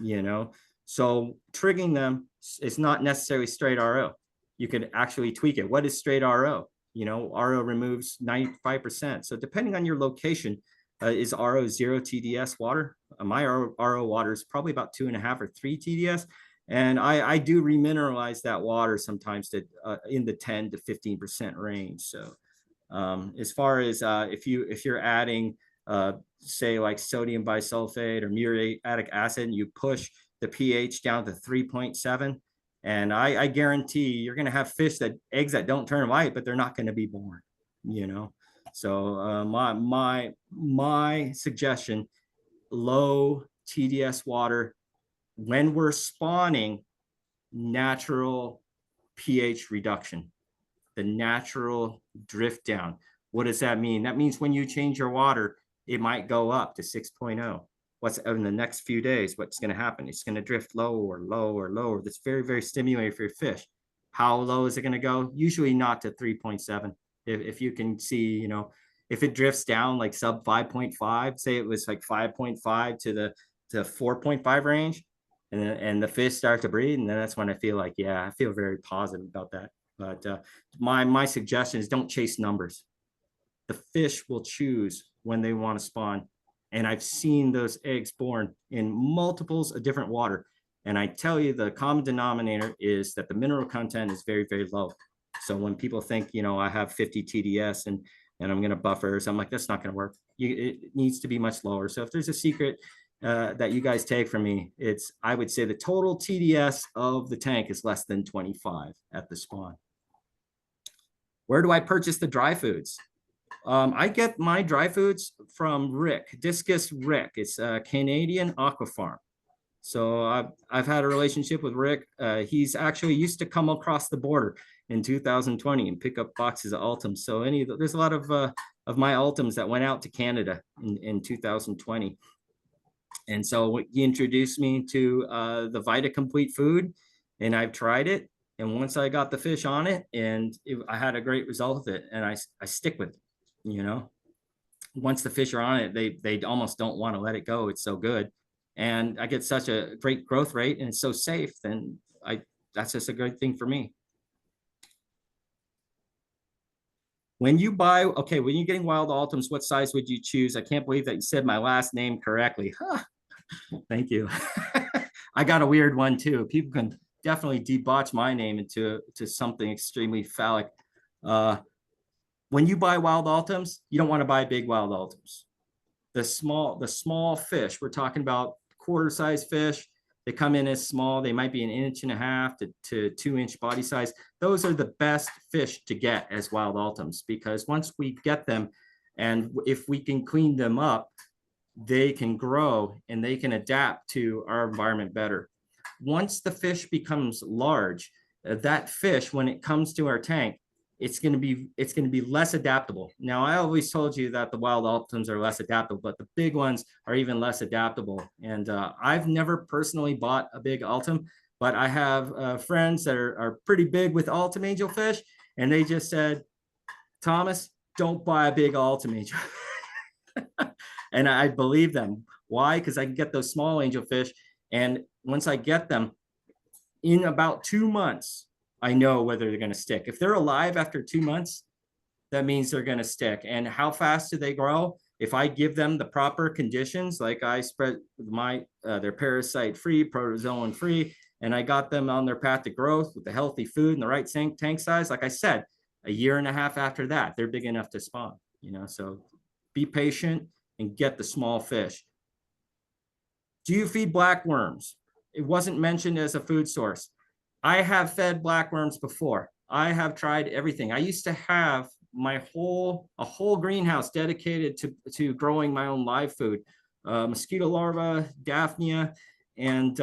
you know? So triggering them is not necessarily straight RO. You could actually tweak it. What is straight RO? You know, RO removes 95%. So depending on your location, is RO 0 TDS water? My RO water is probably about 2.5 or 3 TDS. And I do remineralize that water sometimes to in the 10 to 15% range. So as far as if you're adding say like sodium bisulfate or muriatic acid, and you push the pH down to 3.7, and I guarantee you're going to have eggs that don't turn white, but they're not going to be born, you know? So my suggestion, low TDS water when we're spawning, natural pH reduction, the natural drift down. What does that mean? That means when you change your water, it might go up to 6.0. What's in the next few days? What's going to happen? It's going to drift lower, lower, lower. That's very, very stimulating for your fish. How low is it going to go? Usually not to 3.7. If you can see, you know, if it drifts down like sub 5.5, say it was like 5.5 to the 4.5 range, and the fish start to breed, and then that's when I feel like, yeah, I feel very positive about that. But my suggestion is don't chase numbers. The fish will choose when they want to spawn. And I've seen those eggs born in multiples of different water. And I tell you, the common denominator is that the mineral content is very, very low. So when people think, you know, I have 50 TDS and I'm going to buffer, so I'm like, that's not going to work. It needs to be much lower. So if there's a secret that you guys take from me, I would say the total TDS of the tank is less than 25 at the spawn. Where do I purchase the dry foods? I get my dry foods from Rick, Discus Rick. It's a Canadian aqua farm. So I've had a relationship with Rick. He's actually used to come across the border in 2020 and pick up boxes of Altums. So there's a lot of my Altums that went out to Canada in 2020. And so he introduced me to the Vita Complete food, and I've tried it. And once I got the fish on it, I had a great result with it, and I stick with it. You know, once the fish are on it, they almost don't want to let it go. It's so good. And I get such a great growth rate and it's so safe. Then that's just a great thing for me. When you're getting wild Altums, what size would you choose? I can't believe that you said my last name correctly. Huh. Thank you. I got a weird one too. People can definitely debauch my name into something extremely phallic. When you buy wild Altums, you don't want to buy big wild Altums. The small fish, we're talking about quarter-size fish. They come in as small. They might be 1.5 inches to 2-inch body size. Those are the best fish to get as wild Altums, because once we get them, and if we can clean them up, they can grow and they can adapt to our environment better. Once the fish becomes large, that fish, when it comes to our tank, it's going to be less adaptable. Now, I always told you that the wild Altums are less adaptable, but the big ones are even less adaptable. And I've never personally bought a big Altum, but I have friends that are pretty big with Altum angelfish, and they just said, Thomas, don't buy a big Altum angel. And I believe them. Why? Because I can get those small angelfish, and once I get them, in about 2 months, I know whether they're going to stick. If they're alive after 2 months, that means they're going to stick. And how fast do they grow? If I give them the proper conditions, like I spread my their parasite free, protozoan free, and I got them on their path to growth with the healthy food and the right tank size, like I said, a year and a half after that, they're big enough to spawn. You know, so be patient and get the small fish. Do you feed black worms? It wasn't mentioned as a food source. I have fed black worms before. I have tried everything. I used to have a whole greenhouse dedicated to growing my own live food, mosquito larvae, Daphnia, and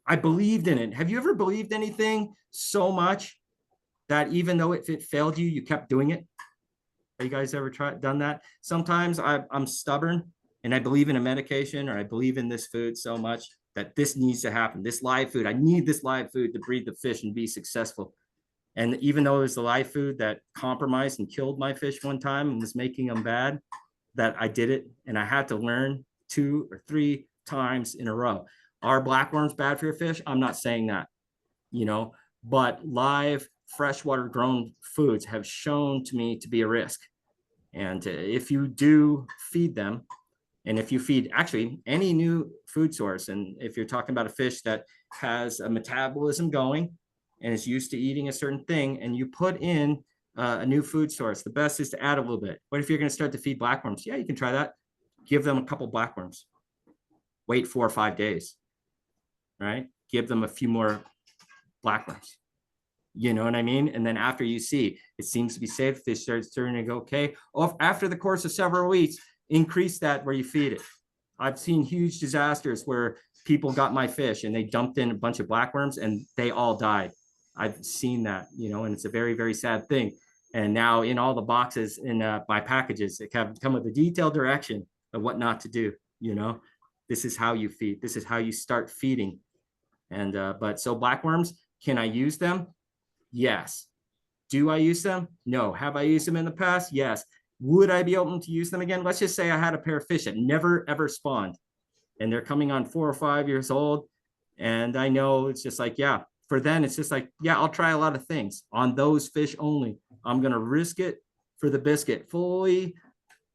I believed in it. Have you ever believed anything so much that even though it failed you, you kept doing it? Have you guys ever done that? Sometimes I'm stubborn and I believe in a medication, or I believe in this food so much that this needs to happen. This live food, I need this live food to breed the fish and be successful. And even though it was the live food that compromised and killed my fish one time and was making them bad, that I did it. And I had to learn 2 or 3 times in a row. Are black worms bad for your fish? I'm not saying that, you know, but live freshwater grown foods have shown to me to be a risk. And if you do feed them, and if you feed actually any new food source, and if you're talking about a fish that has a metabolism going and is used to eating a certain thing, and you put in a new food source, the best is to add a little bit. What if you're going to start to feed blackworms? Yeah, you can try that. Give them a couple blackworms. Wait 4 or 5 days, right? Give them a few more blackworms. You know what I mean? And then after you see it seems to be safe, fish starts turning to go okay. Or after the course of several weeks, increase that where you feed it. I've seen huge disasters where people got my fish and they dumped in a bunch of blackworms and they all died. I've seen that, you know, and it's a very, very sad thing. And now in all the boxes in my packages, it have come with a detailed direction of what not to do. You know, this is how you feed. This is how you start feeding. And but so blackworms, can I use them? Yes. Do I use them? No. Have I used them in the past? Yes. Would I be able to use them again? Let's just say I had a pair of fish that never ever spawned and they're coming on 4 or 5 years old. And I know it's just like, yeah, for them, it's just like, yeah, I'll try a lot of things on those fish only. I'm going to risk it for the biscuit, fully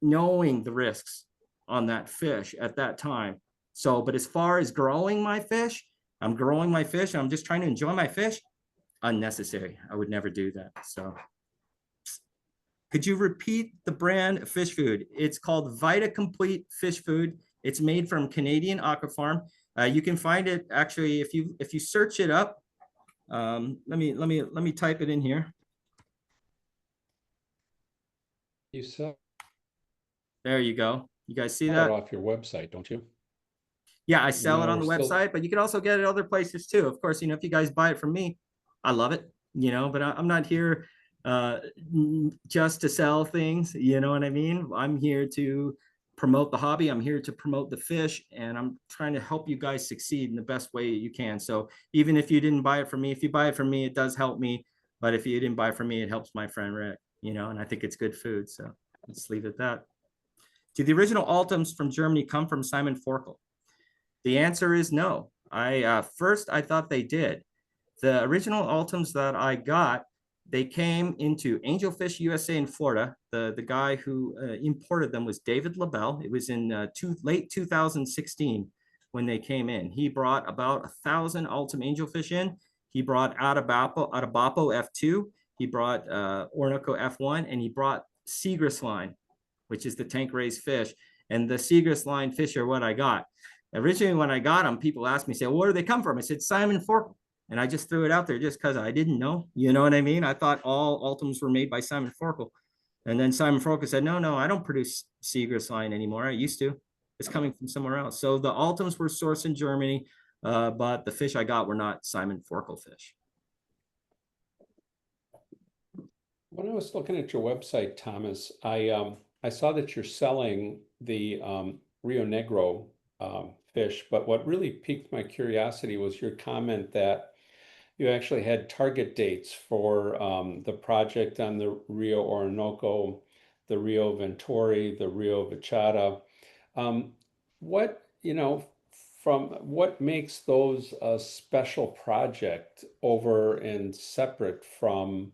knowing the risks on that fish at that time. So, but as far as growing my fish, I'm growing my fish. I'm just trying to enjoy my fish. Unnecessary. I would never do that. So could you repeat the brand of fish food? It's called Vita Complete Fish Food. It's made from Canadian Aquafarm. You can find it actually if you search it up. Let me type it in here. You sell There you go. You guys see it that? off your website, don't you? Yeah, I sell it No, on the we're still- website, but you can also get it other places too. Of course, you know, if you guys buy it from me, I love it, you know, but I'm not here just to sell things, you know what I mean? I'm here to promote the hobby. I'm here to promote the fish, and I'm trying to help you guys succeed in the best way you can. So even if you didn't buy it from me, if you buy it from me, it does help me. But if you didn't buy it from me, it helps my friend Rick, you know, and I think it's good food. So let's leave it at that. Do the original Altums from Germany come from Simon Forkel? The answer is no. First, I thought they did. The original Altums that I got, they came into Angelfish USA in Florida. The guy who imported them was David LaBelle. It was in late 2016 when they came in. He brought about 1,000 Altum Angelfish in. He brought Atabapo F2. He brought Orinoco F1, and he brought Seagrass line, which is the tank raised fish. And the Seagrass line fish are what I got. Originally, when I got them, people asked me, say, well, where do they come from? I said, Simon Forkel. And I just threw it out there just because I didn't know. You know what I mean? I thought all Altums were made by Simon Forkel. And then Simon Forkel said, no, I don't produce Seagrass line anymore. I used to. It's coming from somewhere else. So the Altums were sourced in Germany, but the fish I got were not Simon Forkel fish. When I was looking at your website, Thomas, I saw that you're selling the Rio Negro fish, but what really piqued my curiosity was your comment that you actually had target dates for the project on the Rio Orinoco, the Rio Ventori, the Rio Vachata. What, from what makes those a special project over and separate from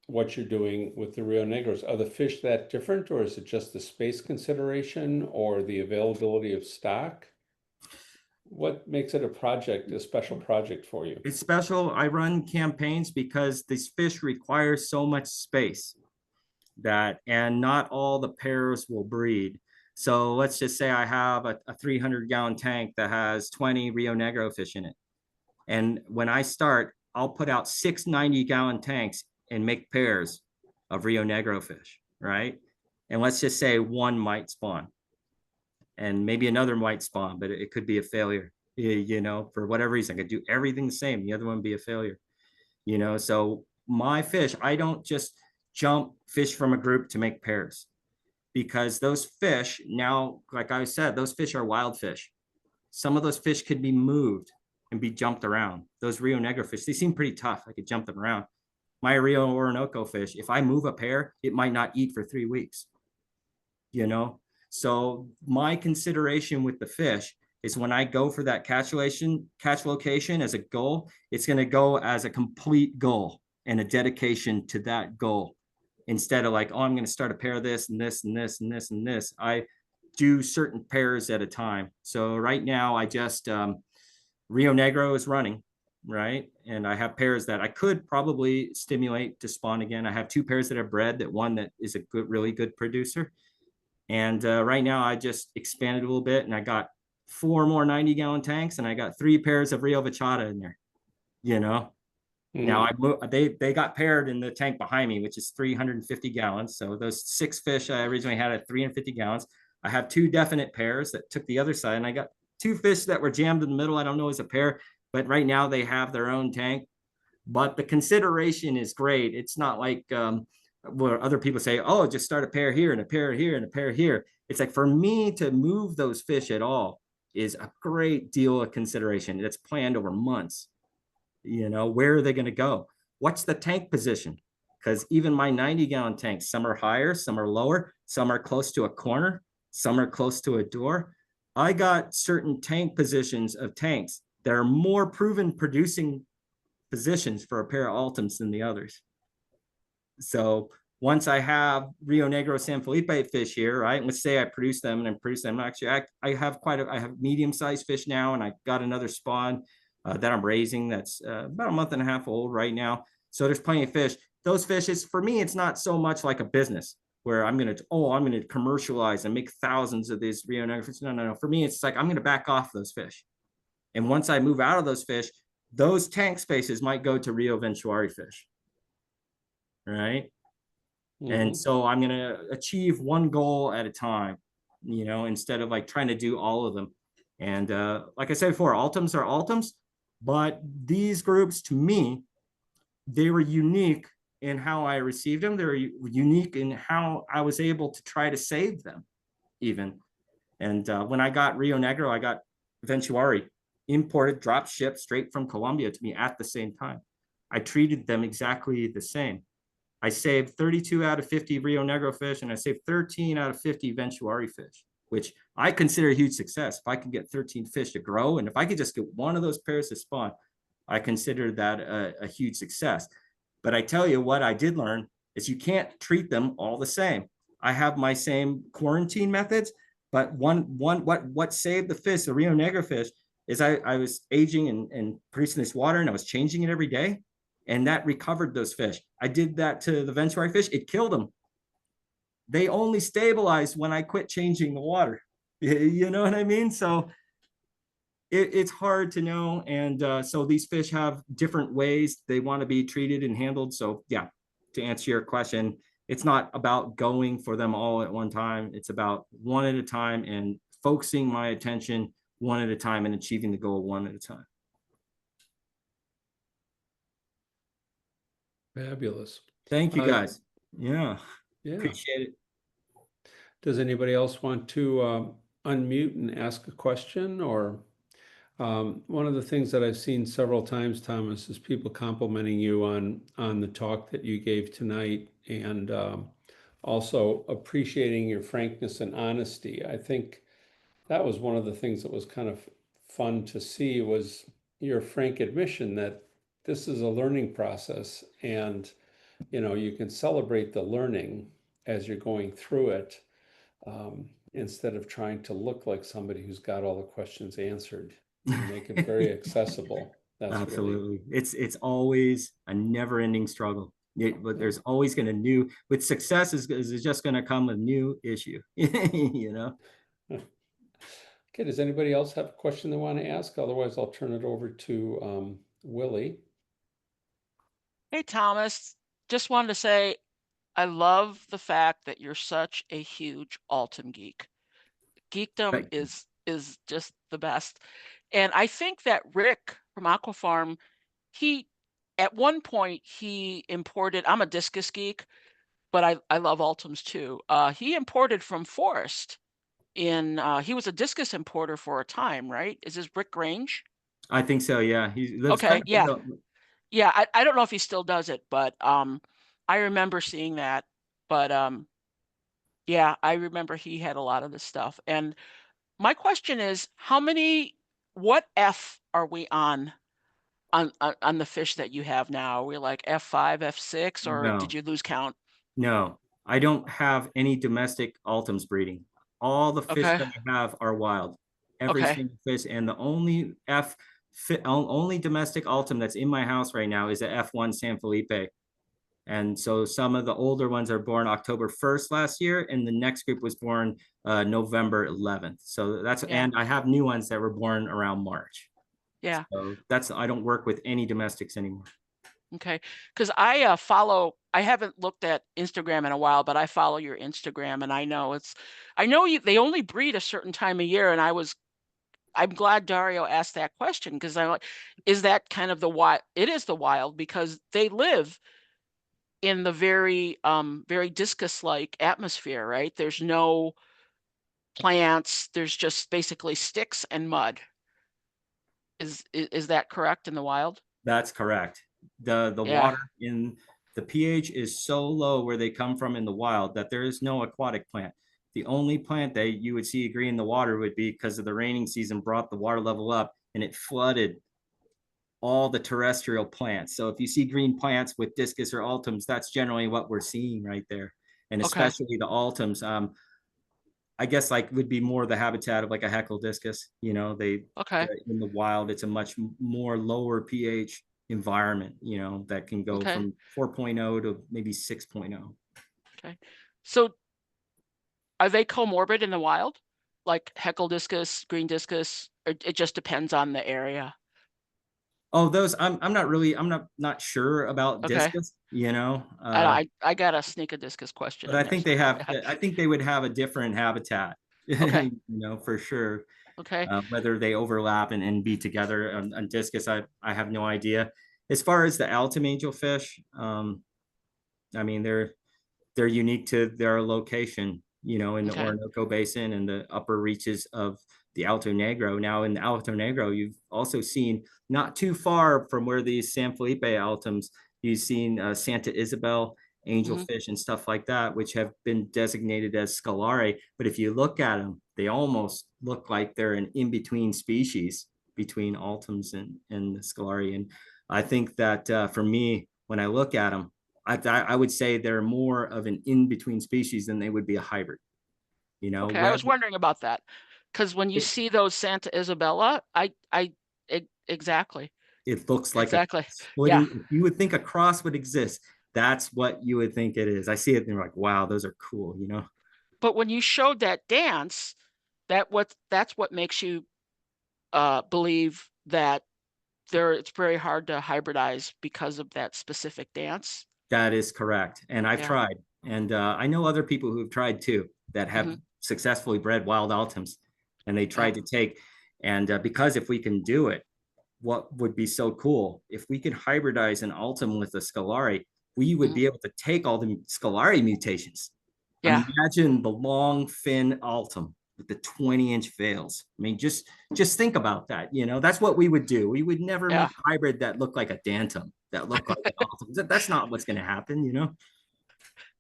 what you're doing with the Rio Negros? Are the fish that different, or is it just the space consideration or the availability of stock? What makes it a special project for you? It's special. I run campaigns because these fish require so much space and not all the pairs will breed. So let's just say I have a 300-gallon tank that has 20 Rio Negro fish in it. And when I start, I'll put out 6 90-gallon tanks and make pairs of Rio Negro fish, right? And let's just say one might spawn and maybe another might spawn, but it could be a failure, for whatever reason. I could do everything the same, the other one be a failure, So my fish, I don't just jump fish from a group to make pairs, because those fish now, like I said, those fish are wild fish. Some of those fish could be moved and be jumped around. Those Rio Negro fish, they seem pretty tough. I could jump them around. My Rio Orinoco fish, if I move a pair, it might not eat for 3 weeks, So my consideration with the fish is when I go for that catch location as a goal, it's going to go as a complete goal and a dedication to that goal, instead of like, oh, I'm going to start a pair of this and this and this and this and this. I do certain pairs at a time. So right now I just Rio Negro is running, right? And I have pairs that I could probably stimulate to spawn again. I have 2 pairs that are bred, that one that is a really good producer. And right now I just expanded a little bit, and I got 4 more 90-gallon tanks, and I got 3 pairs of Rio Vachata in there, Now they got paired in the tank behind me, which is 350 gallons. So those 6 fish I originally had at 350 gallons. I have 2 definite pairs that took the other side, and I got 2 fish that were jammed in the middle. I don't know as a pair, but right now they have their own tank. But the consideration is great. It's not like where other people say, oh, just start a pair here and a pair here and a pair here. It's like, for me to move those fish at all is a great deal of consideration. It's planned over months. Where are they going to go? What's the tank position? Because even my 90-gallon tanks, some are higher, some are lower, some are close to a corner, some are close to a door. I got certain tank positions of tanks that are more proven producing positions for a pair of Altums than the others. So once I have Rio Negro San Felipe fish here, right? Let's say I produce them and produce them. Actually, I have I have medium-sized fish now, and I got another spawn that I'm raising that's about a month and a half old right now. So there's plenty of fish. Those fish, for me, it's not so much like a business where I'm going to commercialize and make thousands of these Rio Negro fish. No. For me, it's like I'm going to back off those fish. And once I move out of those fish, those tank spaces might go to Rio Ventuari fish, right? Mm-hmm. And so I'm going to achieve one goal at a time, instead of like trying to do all of them. And like I said before, Altums are Altums, but these groups, to me, they were unique in how I received them. They were unique in how I was able to try to save them even. And when I got Rio Negro, I got Ventuari imported, drop shipped straight from Colombia to me at the same time. I treated them exactly the same. I saved 32 out of 50 Rio Negro fish, and I saved 13 out of 50 Ventuari fish, which I consider a huge success. If I could get 13 fish to grow, and if I could just get one of those pairs to spawn, I consider that a huge success. But I tell you what I did learn is you can't treat them all the same. I have my same quarantine methods, but what saved the fish, the Rio Negro fish, is I was aging and producing this water, and I was changing it every day, and that recovered those fish. I did that to the Ventuari fish. It killed them. They only stabilized when I quit changing the water. You know what I mean? So it's hard to know. And so these fish have different ways they want to be treated and handled. So yeah, to answer your question, it's not about going for them all at one time. It's about one at a time and focusing my attention one at a time and achieving the goal one at a time. Fabulous. Thank you guys. Yeah, Yeah. appreciate it. Does anybody else want to unmute and ask a question? Or one of the things that I've seen several times, Thomas, is people complimenting you on the talk that you gave tonight, and also appreciating your frankness and honesty. I think that was one of the things that was kind of fun to see, was your frank admission that this is a learning process, and you can celebrate the learning as you're going through it, instead of trying to look like somebody who's got all the questions answered. You make it very accessible. That's Absolutely. It's always a never-ending struggle. But there's always going to with success is just going to come a new issue, you know? Okay, does anybody else have a question they want to ask? Otherwise, I'll turn it over to Willie. Hey, Thomas, just wanted to say I love the fact that you're such a huge Altum geek. Geekdom Right. is just the best. And I think that Rick from Aquafarm, at one point he imported, I'm a discus geek, but I love Altums too. He imported from Forest he was a discus importer for a time, right? Is this Rick Grange? I think so. Yeah. He lives Okay, kind of yeah. Yeah, I don't know if he still does it, but I remember seeing that. But yeah, I remember he had a lot of this stuff. And my question is, what F are we on the fish that you have now? Are we like F5, F6, or did you lose count? No, I don't have any domestic Altums breeding. All the fish Okay. that I have are wild. Every Okay. single fish, and the only domestic Altum that's in my house right now is a F1 San Felipe. And so some of the older ones are born October 1st last year, and the next group was born November 11th. So and I have new ones that were born around March. Yeah. So I don't work with any domestics anymore. Okay, because I haven't looked at Instagram in a while, but I follow your Instagram, and I know they only breed a certain time of year, and I'm glad Dario asked that question, because I'm like, is that kind of the wild? It is the wild, because they live in the very very discus-like atmosphere, right? There's no plants, there's just basically sticks and mud. Is that correct in the wild? That's correct. The Yeah. water in the pH is so low where they come from in the wild that there is no aquatic plant. The only plant that you would see green in the water would be because of the raining season brought the water level up and it flooded all the terrestrial plants. So if you see green plants with discus or altums, that's generally what we're seeing right there. And especially the altums, I guess would be more the habitat of like a Heckle discus. You know, in the wild, it's a much more lower pH environment, that can go from 4.0 to maybe 6.0. Okay. So are they comorbid in the wild? Like Heckle discus, green discus, or it just depends on the area? Oh, those I'm not sure about discus, I got a sneak a discus question. But I think they would have a different habitat, Okay. For sure. Okay. Whether they overlap and be together on discus, I have no idea. As far as the Altum angelfish, I mean, they're unique to their location, in the Orinoco Basin and the upper reaches of the Alto Negro. Now in the Alto Negro, you've also seen not too far from where these San Felipe Altums, you've seen Santa Isabel angelfish and stuff like that, which have been designated as scalari. But if you look at them, they almost look like they're an in-between species between Altums and the scalari. And I think that for me, when I look at them, I would say they're more of an in-between species than they would be a hybrid. Okay, I was wondering about that, because when you see those Santa Isabella, exactly. It looks like you would think a cross would exist. That's what you would think it is. I see it and you're like, wow, those are cool, But when you showed that dance, that's what makes you believe that it's very hard to hybridize because of that specific dance. That is correct. And I've tried. And I know other people who've tried too that have successfully bred wild Altums. And they tried to take, and because if we can do it, what would be so cool if we could hybridize an Altum with a scalari, we would Mhm. be able to take all the Scolari mutations. I Yeah. mean, imagine the long fin Altum with the 20-inch veils. I mean, just think about that. You know, that's what we would do. We would never Yeah. make a hybrid that looked like a Dantum, that looked like an Altum. That's not what's going to happen, you know?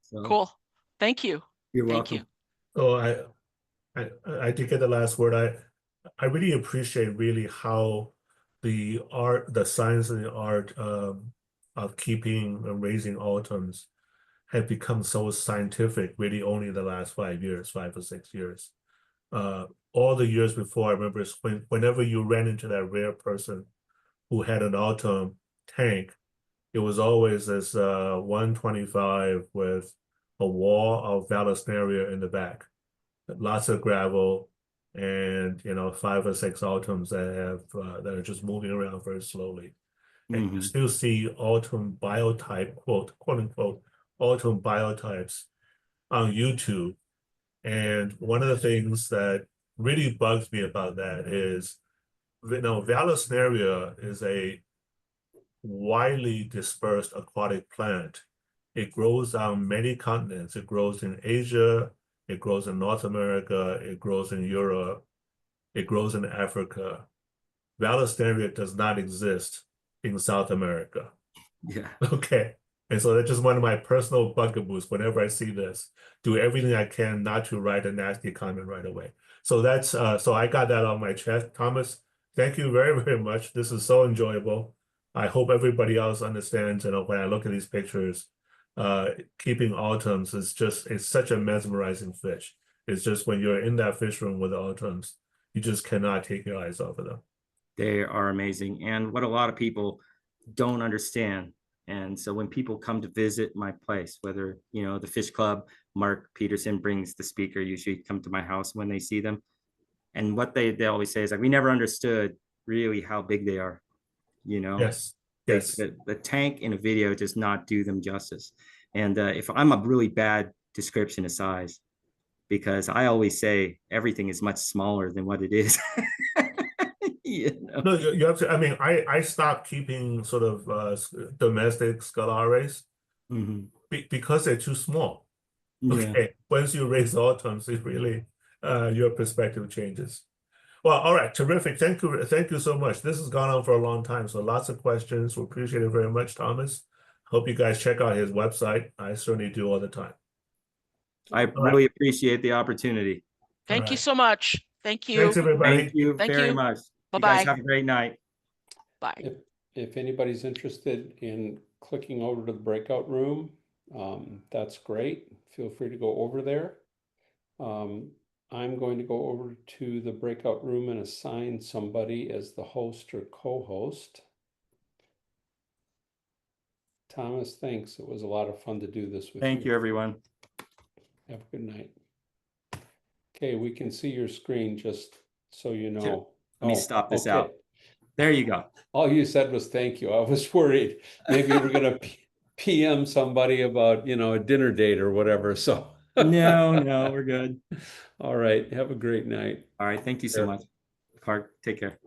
So Cool. Thank you. you're Thank welcome. you. So I did get the last word. I really appreciate really how the art, the science and the art of keeping and raising Altums have become so scientific really only the last 5 years, 5 or 6 years. All the years before, I remember whenever you ran into that rare person who had an Altum tank, it was always this 125 with a wall of Vallisneria in the back, lots of gravel, and 5 or 6 Altums that are just moving around very slowly. And you Mhm. still see Altum biotype, quote unquote, Altum biotypes on YouTube. And one of the things that really bugs me about that is, Vallisneria is a widely dispersed aquatic plant. It grows on many continents. It grows in Asia, it grows in North America, it grows in Europe, it grows in Africa. Vallisneria does not exist in South America. Yeah. Okay. And so that's just one of my personal bugaboos. Whenever I see this, do everything I can not to write a nasty comment right away. So that's so I got that on my chest. Thomas, thank you very, very much. This is so enjoyable. I hope everybody else understands, when I look at these pictures, keeping Altums it's such a mesmerizing fish. It's just when you're in that fish room with the Altums, you just cannot take your eyes off of them. They are amazing. And what a lot of people don't understand. And so when people come to visit my place, whether, the Fish Club, Mark Peterson brings the speaker, usually come to my house when they see them. And what they always say is like, we never understood really how big they are. Yes. Yes. The tank in a video does not do them justice. And if I'm a really bad description of size, because I always say everything is much smaller than what it is. No, you have to. I mean, I stopped keeping sort of domestic Scalares Mhm. because they're too small. Yeah. Okay, once you raise Altums, it really your perspective changes. Well, all right, terrific. Thank you so much. This has gone on for a long time, so lots of questions. We appreciate it very much, Thomas. Hope you guys check out his website. I certainly do all the time. I really appreciate the opportunity. Thank you right. so much. Thank you. Thanks, everybody. Thank you Thank very you. much. You Bye-bye. guys have a great night. Bye. If anybody's interested in clicking over to the breakout room, that's great. Feel free to go over there. I'm going to go over to the breakout room and assign somebody as the host or co-host. Thomas, thanks. It was a lot of fun to do this with you. Thank you, everyone. Have a good night. Okay, we can see your screen, just so you know. Let me stop this okay. out. There you go. All you said was thank you. I was worried maybe you were going to PM somebody about, a dinner date or whatever. So No, we're good. all right. Have a great night. All right. Thank you so much. Clark, take care.